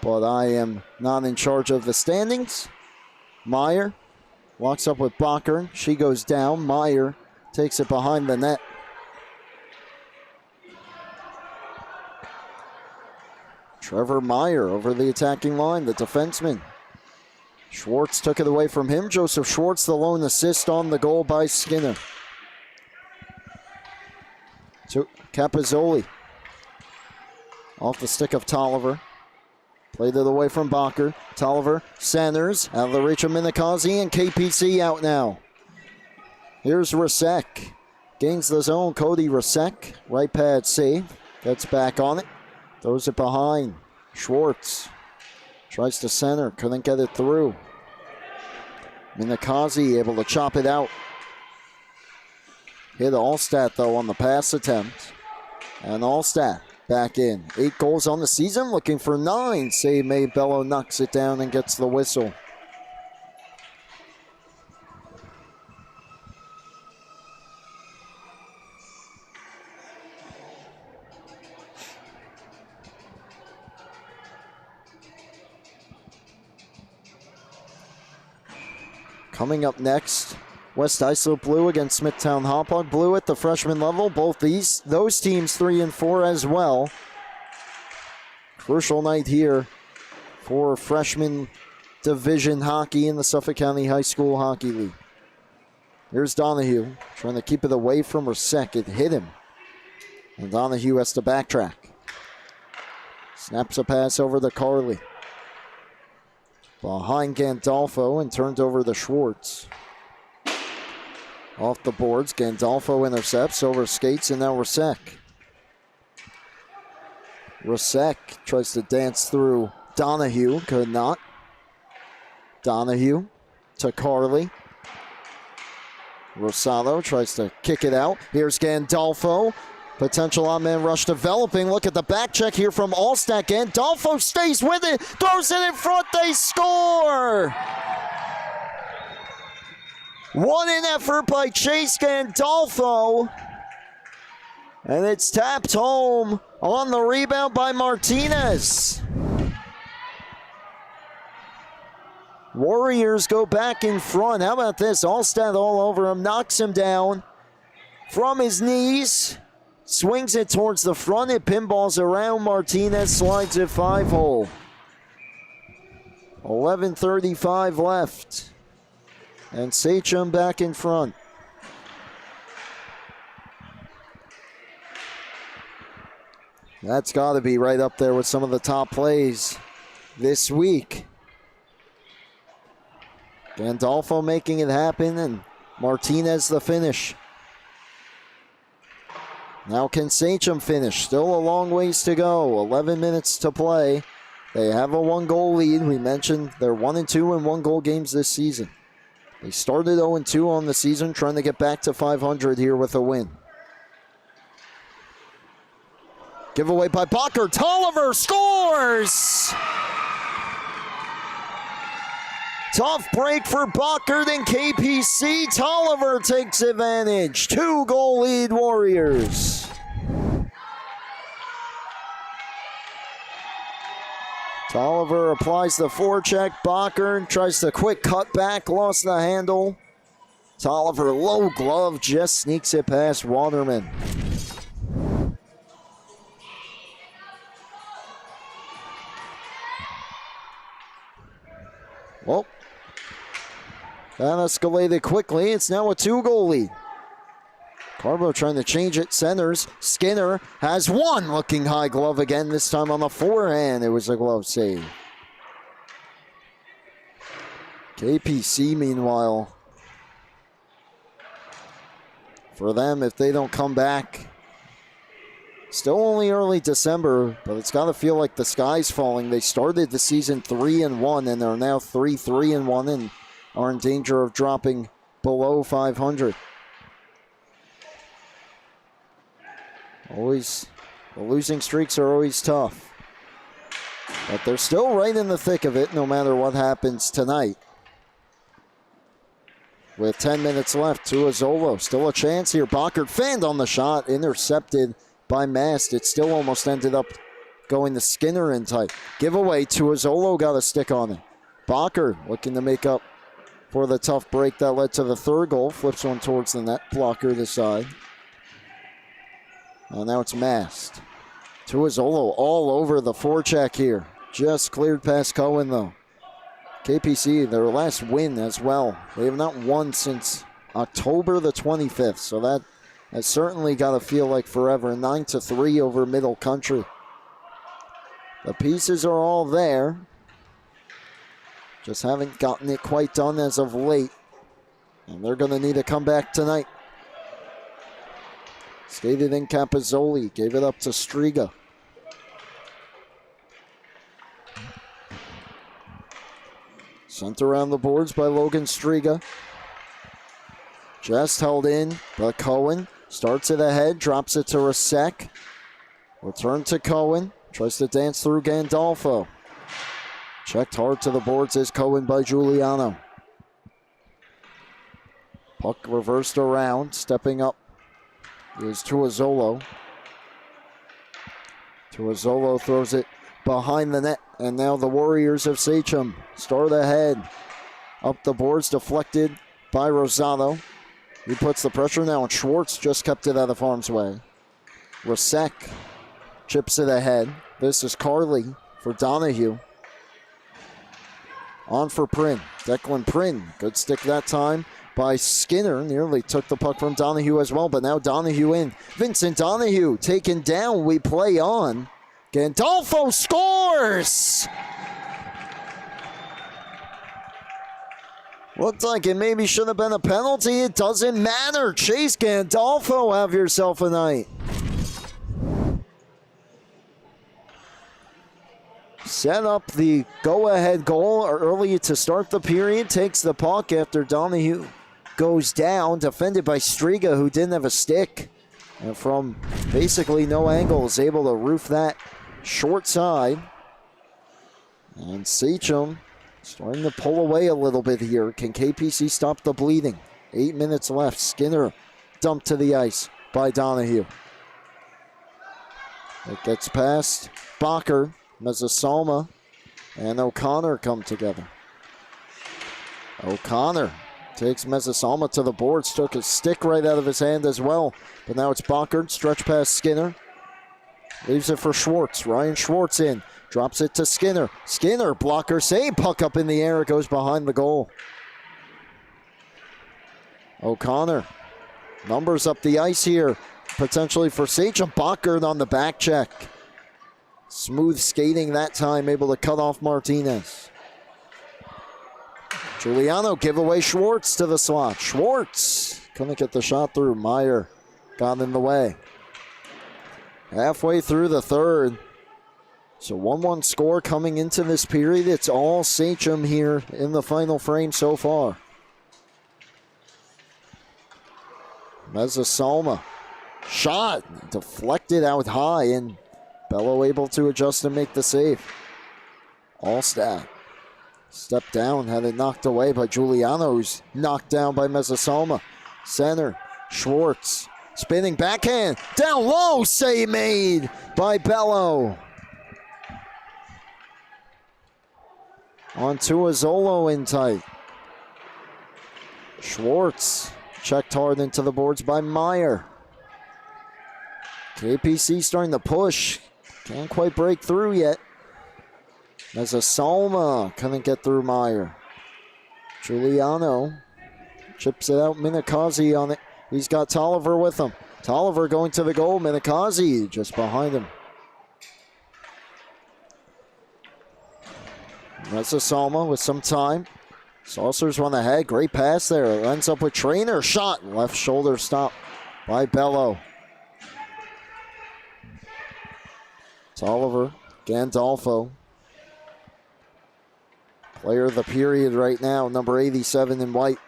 But I am not in charge of the standings. Meyer walks up with Bacher. She goes down. Meyer takes it behind the net. Trevor Meyer over the attacking line, the defenseman. Schwartz took it away from him. Joseph Schwartz, the lone assist on the goal by Skinner. To Capozzoli. Off the stick of Tolliver. Played it away from Bacher. Tolliver centers. Out of the reach of Minikazi, and KPC out now. Here's Rasek. Gains the zone. Cody Rasek. Right pad save. Gets back on it. Throws it behind. Schwartz. Tries to center. Couldn't get it through. Minikazi able to chop it out. Hit Allstat, though, on the pass attempt. And Allstat back in. 8 goals on the season, looking for 9. Save made. Bello knocks it down and gets the whistle. Coming up next, West Islip Blue against Smithtown Hauppauge Blue at the freshman level. Both those teams 3 and 4 as well. Crucial night here for freshman division hockey in the Suffolk County High School Hockey League. Here's Donahue trying to keep it away from Rasek. It hit him, and Donahue has to backtrack. Snaps a pass over to Carley. Behind Gandolfo and turned over to Schwartz. Off the boards, Gandolfo intercepts over skates, and now Rasek. Rasek tries to dance through Donahue, could not. Donahue to Carley. Rosado tries to kick it out. Here's Gandolfo. Potential on-man rush developing. Look at the back check here from Allstat. Gandolfo stays with it. Throws it in front. They score! 1-in effort by Chase Gandolfo. And it's tapped home on the rebound by Martinez. Warriors go back in front. How about this? Allstat all over him. Knocks him down from his knees. Swings it towards the front. It pinballs around Martinez. Slides it 5-hole. 11:35 left. And Sachem back in front. That's got to be right up there with some of the top plays this week. Gandolfo making it happen, and Martinez the finish. Now can Sachem finish? Still a long ways to go. 11 minutes to play. They have a 1-goal lead. We mentioned they're 1-2 in 1-goal games this season. They started 0-2 on the season, trying to get back to 500 here with a win. Giveaway by Bacher. Tolliver scores! Tough break for Bacher, then KPC. Tolliver takes advantage. 2-goal lead, Warriors. Tolliver applies the forecheck. Bacher tries to quick cut back, lost the handle. Tolliver, low glove, just sneaks it past Waterman. Well, that escalated quickly. It's now a 2-goal lead. Carbo trying to change it. Centers. Skinner has one. Looking high glove again, this time on the forehand. It was a glove save. KPC, meanwhile, for them, if they don't come back, still only early December, but it's got to feel like the sky's falling. They started the season 3-1, and they're now 3-1, and are in danger of dropping below 500. Always, the losing streaks are always tough. But they're still right in the thick of it, no matter what happens tonight. With 10 minutes left, Tuazolo, still a chance here. Bacher fanned on the shot, intercepted by Mast. It still almost ended up going to Skinner in tight. Giveaway, Tuazolo got a stick on it. Bacher looking to make up for the tough break that led to the third goal. Flips one towards the net, blocker this side. And now it's Mast. Tuazolo all over the forecheck here. Just cleared past Cohen though. KPC, their last win as well. They have not won since October the 25th, so that has certainly got to feel like forever. 9-3 over Middle Country. The pieces are all there. Just haven't gotten it quite done as of late. And they're going to need a comeback tonight. Skated in Capozzoli, gave it up to Striga. Sent around the boards by Logan Striga. Just held in, but Cohen starts it ahead, drops it to Rasek. Return to Cohen, tries to dance through Gandolfo. Checked hard to the boards as Cohen by Giuliano. Puck reversed around, stepping up is Tuazolo. Tuazolo throws it behind the net, and now the Warriors of Sachem start ahead. Up the boards, deflected by Rosado. He puts the pressure now, and Schwartz just kept it out of harm's way. Rasek chips it ahead. This is Carly for Donahue. On for Prin. Declan Prin, good stick that time by Skinner. Nearly took the puck from Donahue as well, but now Donahue in. Vincent Donahue taken down. We play on. Gandolfo scores! Looked like it maybe should have been a penalty. It doesn't matter. Chase Gandolfo, have yourself a night. Set up the go-ahead goal early to start the period. Takes the puck after Donahue goes down. Defended by Striga, who didn't have a stick. And from basically no angle is able to roof that short side. And Sachem starting to pull away a little bit here. Can KPC stop the bleeding? 8 minutes left. Skinner dumped to the ice by Donahue. It gets past Bacher. Mezzasalma and O'Connor come together. O'Connor takes Mezzasalma to the boards. Took his stick right out of his hand as well. But now it's Bacher. Stretch past Skinner. Leaves it for Schwartz. Ryan Schwartz in. Drops it to Skinner. Skinner, blocker save. Puck up in the air. It goes behind the goal. O'Connor. Numbers up the ice here. Potentially for Sachem. Bacher on the back check. Smooth skating that time, able to cut off Martinez. Giuliano giveaway Schwartz to the slot. Schwartz couldn't get the shot through. Meyer got in the way. Halfway through the third. So 1-1 score coming into this period. It's all Sachem here in the final frame so far. Mezzasalma. Shot deflected out high, and Bello able to adjust and make the save. Allstat stepped down, had it knocked away by Giuliano, who's knocked down by Mezzasalma. Center, Schwartz, spinning backhand, down low, save made by Bello. On to Azzolo in tight. Schwartz checked hard into the boards by Meyer. KPC starting to push. Can't quite break through yet. Mezzasalma couldn't get through Meyer. Giuliano chips it out. Minikazi on it. He's got Tolliver with him. Tolliver going to the goal. Minikazi just behind him. Mezzasalma with some time. Saucers run ahead. Great pass there. Ends up with Trainer. Shot. Left shoulder stop by Bello. Tolliver. Gandolfo. Player of the period right now. Number 87 in white.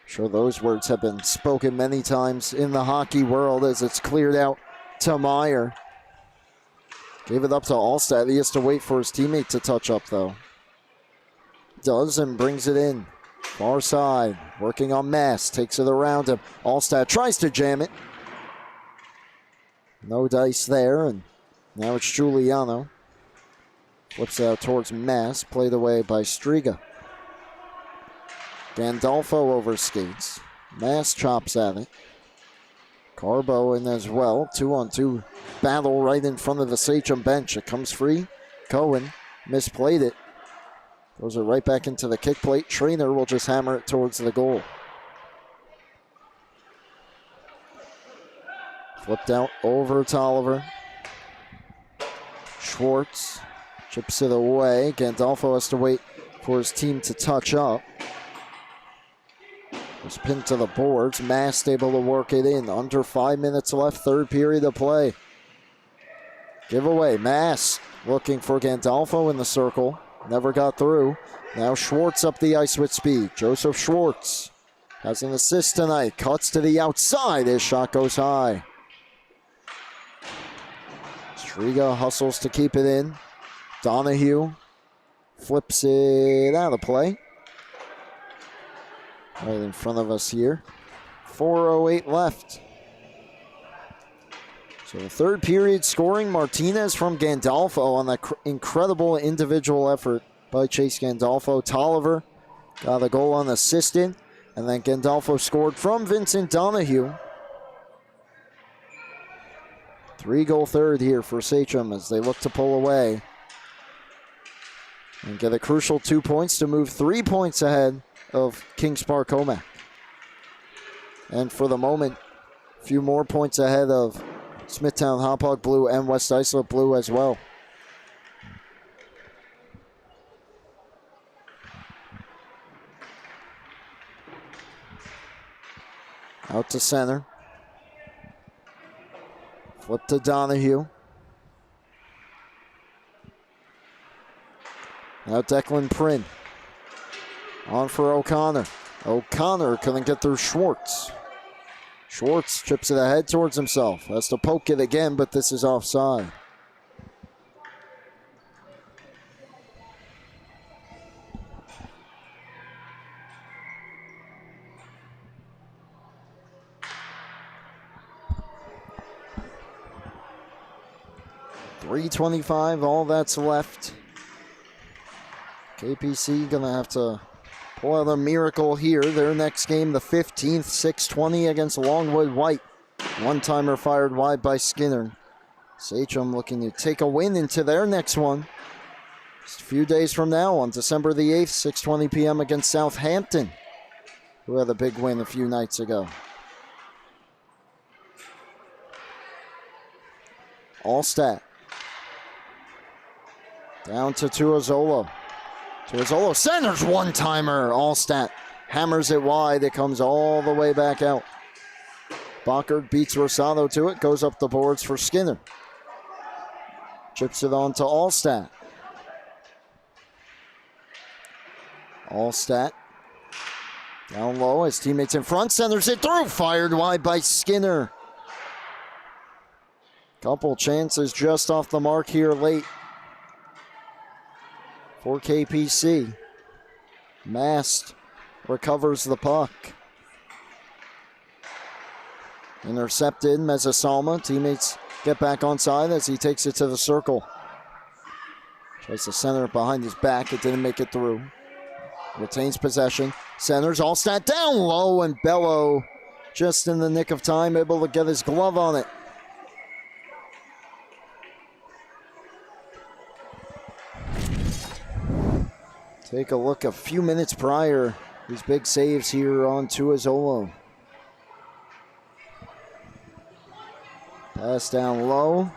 Sure, those words have been spoken many times in the hockey world as it's cleared out to Meyer. Gave it up to Allstat. He has to wait for his teammate to touch up, though. Does and brings it in. Far side. Working on Mass. Takes it around him. Allstat tries to jam it. No dice there, and now it's Giuliano. Flips out towards Mass. Played away by Striga. Gandolfo overskates. Mass chops at it. Carbo in as well. 2-on-2 battle right in front of the Sachem bench. It comes free. Cohen misplayed it. Throws it right back into the kick plate. Trainer will just hammer it towards the goal. Flipped out over Tolliver. Schwartz chips it away. Gandolfo has to wait for his team to touch up. Was pinned to the boards. Mass able to work it in. Under 5 minutes left. Third period of play. Giveaway. Mass looking for Gandolfo in the circle. Never got through. Now Schwartz up the ice with speed. Joseph Schwartz has an assist tonight. Cuts to the outside. His shot goes high. Striga hustles to keep it in. Donahue flips it out of play. Right in front of us here. 4:08 left. So the third period scoring. Martinez from Gandolfo on that incredible individual effort by Chase Gandolfo. Tolliver got a goal unassisted. And then Gandolfo scored from Vincent Donahue. 3-goal third here for Sachem as they look to pull away. And get a crucial 2 points to move 3 points ahead of Kings Park Commack. And for the moment, a few more points ahead of Smithtown Hauppauge Blue and West Islip Blue as well. Out to center. Flip to Donahue. Now Declan Prin. On for O'Connor. O'Connor couldn't get through Schwartz. Schwartz chips it ahead towards himself. Has to poke it again, but this is offside. .325, all that's left. KPC gonna have to pull out a miracle here. Their next game, the 15th, 6:20 against Longwood White. One-timer fired wide by Skinner. Sachem looking to take a win into their next one. Just a few days from now on December the 8th, 6:20 p.m. against Southampton, who had a big win a few nights ago. Allstat. Down to Tuazolo. Tuazolo centers one-timer. Allstat hammers it wide. It comes all the way back out. Bockard beats Rosado to it. Goes up the boards for Skinner. Chips it on to Allstat. Allstat down low, his teammates in front, centers it through, fired wide by Skinner. Couple chances just off the mark here late for KPC. Mast recovers the puck. Intercepted, Mezzasalma. Teammates get back on side as he takes it to the circle. Tries to center it behind his back. It didn't make it through. Retains possession. Centers, Allstat down low, and Bello just in the nick of time, able to get his glove on it. Take a look a few minutes prior. These big saves here on Tuazolo. Pass down low.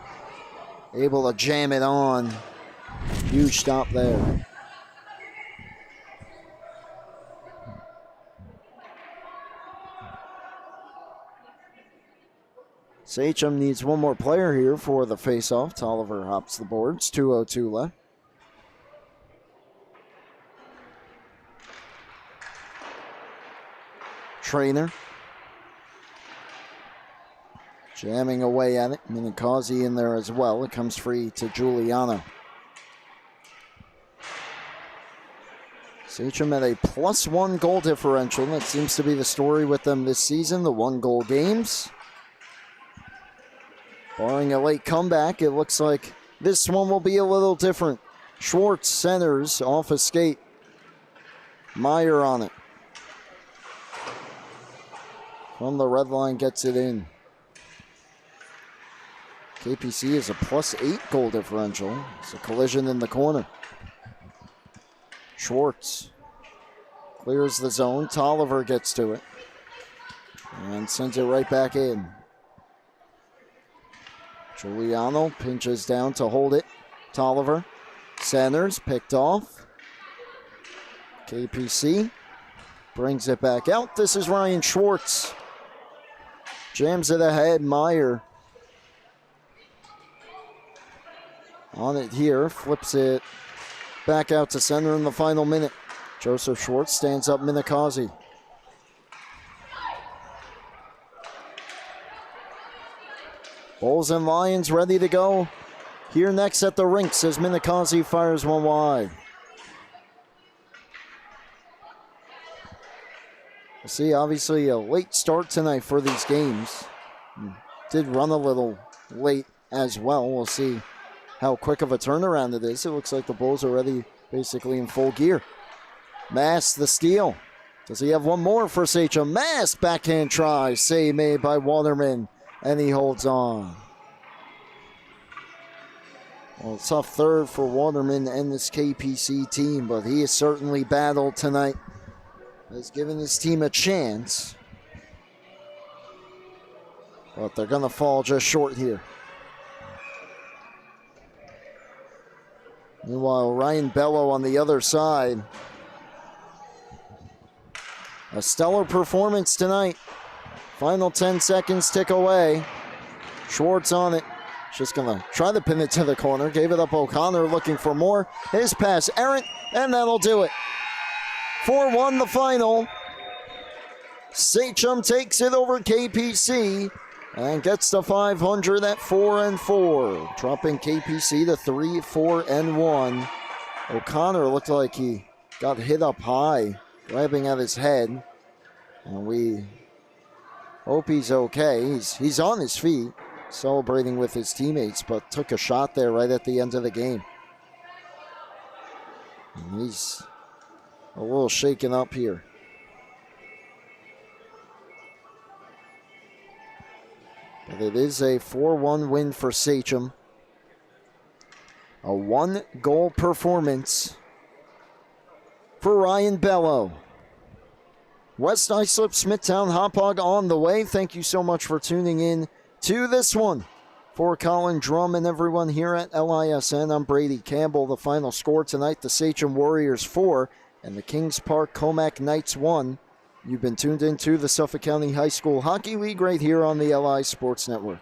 Able to jam it on. Huge stop there. Sachem needs one more player here for the faceoff. Tolliver hops the boards. 2:02 left. Trainer jamming away at it. Minikazi in there as well. It comes free to Giuliano. Sachem at a +1 goal differential. That seems to be the story with them this season, the 1-goal games. Barring a late comeback, it looks like this one will be a little different. Schwartz centers off a skate. Meyer on it. From the red line, gets it in. KPC is a +8 goal differential. It's a collision in the corner. Schwartz clears the zone. Tolliver gets to it and sends it right back in. Giuliano pinches down to hold it. Tolliver centers, picked off. KPC brings it back out. This is Ryan Schwartz. Jams it ahead. Meyer on it here. Flips it back out to center in the final minute. Joseph Schwartz stands up Minikazi. Bulls and Lions ready to go. Here next at the rinks as Minikazi fires one wide. We'll see, obviously, a late start tonight for these games. Did run a little late as well. We'll see how quick of a turnaround it is. It looks like the Bulls are already basically in full gear. Mass the steal. Does he have one more for Sachem? Mass backhand try. Save made by Waterman, and he holds on. Well, tough third for Waterman and this KPC team, but he has certainly battled tonight. Has given his team a chance. But they're going to fall just short here. Meanwhile, Ryan Bello on the other side. A stellar performance tonight. Final 10 seconds tick away. Schwartz on it. Just going to try to pin it to the corner. Gave it up O'Connor looking for more. His pass errant, and that'll do it. 4-1 the final. Sachem takes it over KPC and gets to 500 at 4-4. Dropping KPC to 3-4-1. O'Connor looked like he got hit up high, grabbing at his head. And we hope he's okay. He's on his feet, celebrating with his teammates, but took a shot there right at the end of the game. And he's a little shaken up here. But it is a 4-1 win for Sachem. A 1-goal performance for Ryan Bello. West Islip, Smithtown, Hauppauge on the way. Thank you so much for tuning in to this one. For Colin Drum and everyone here at LISN, I'm Brady Campbell. The final score tonight, the Sachem Warriors 4 and the Kings Park Commack Knights 1. You've been tuned into the Suffolk County High School Hockey League right here on the LI Sports Network.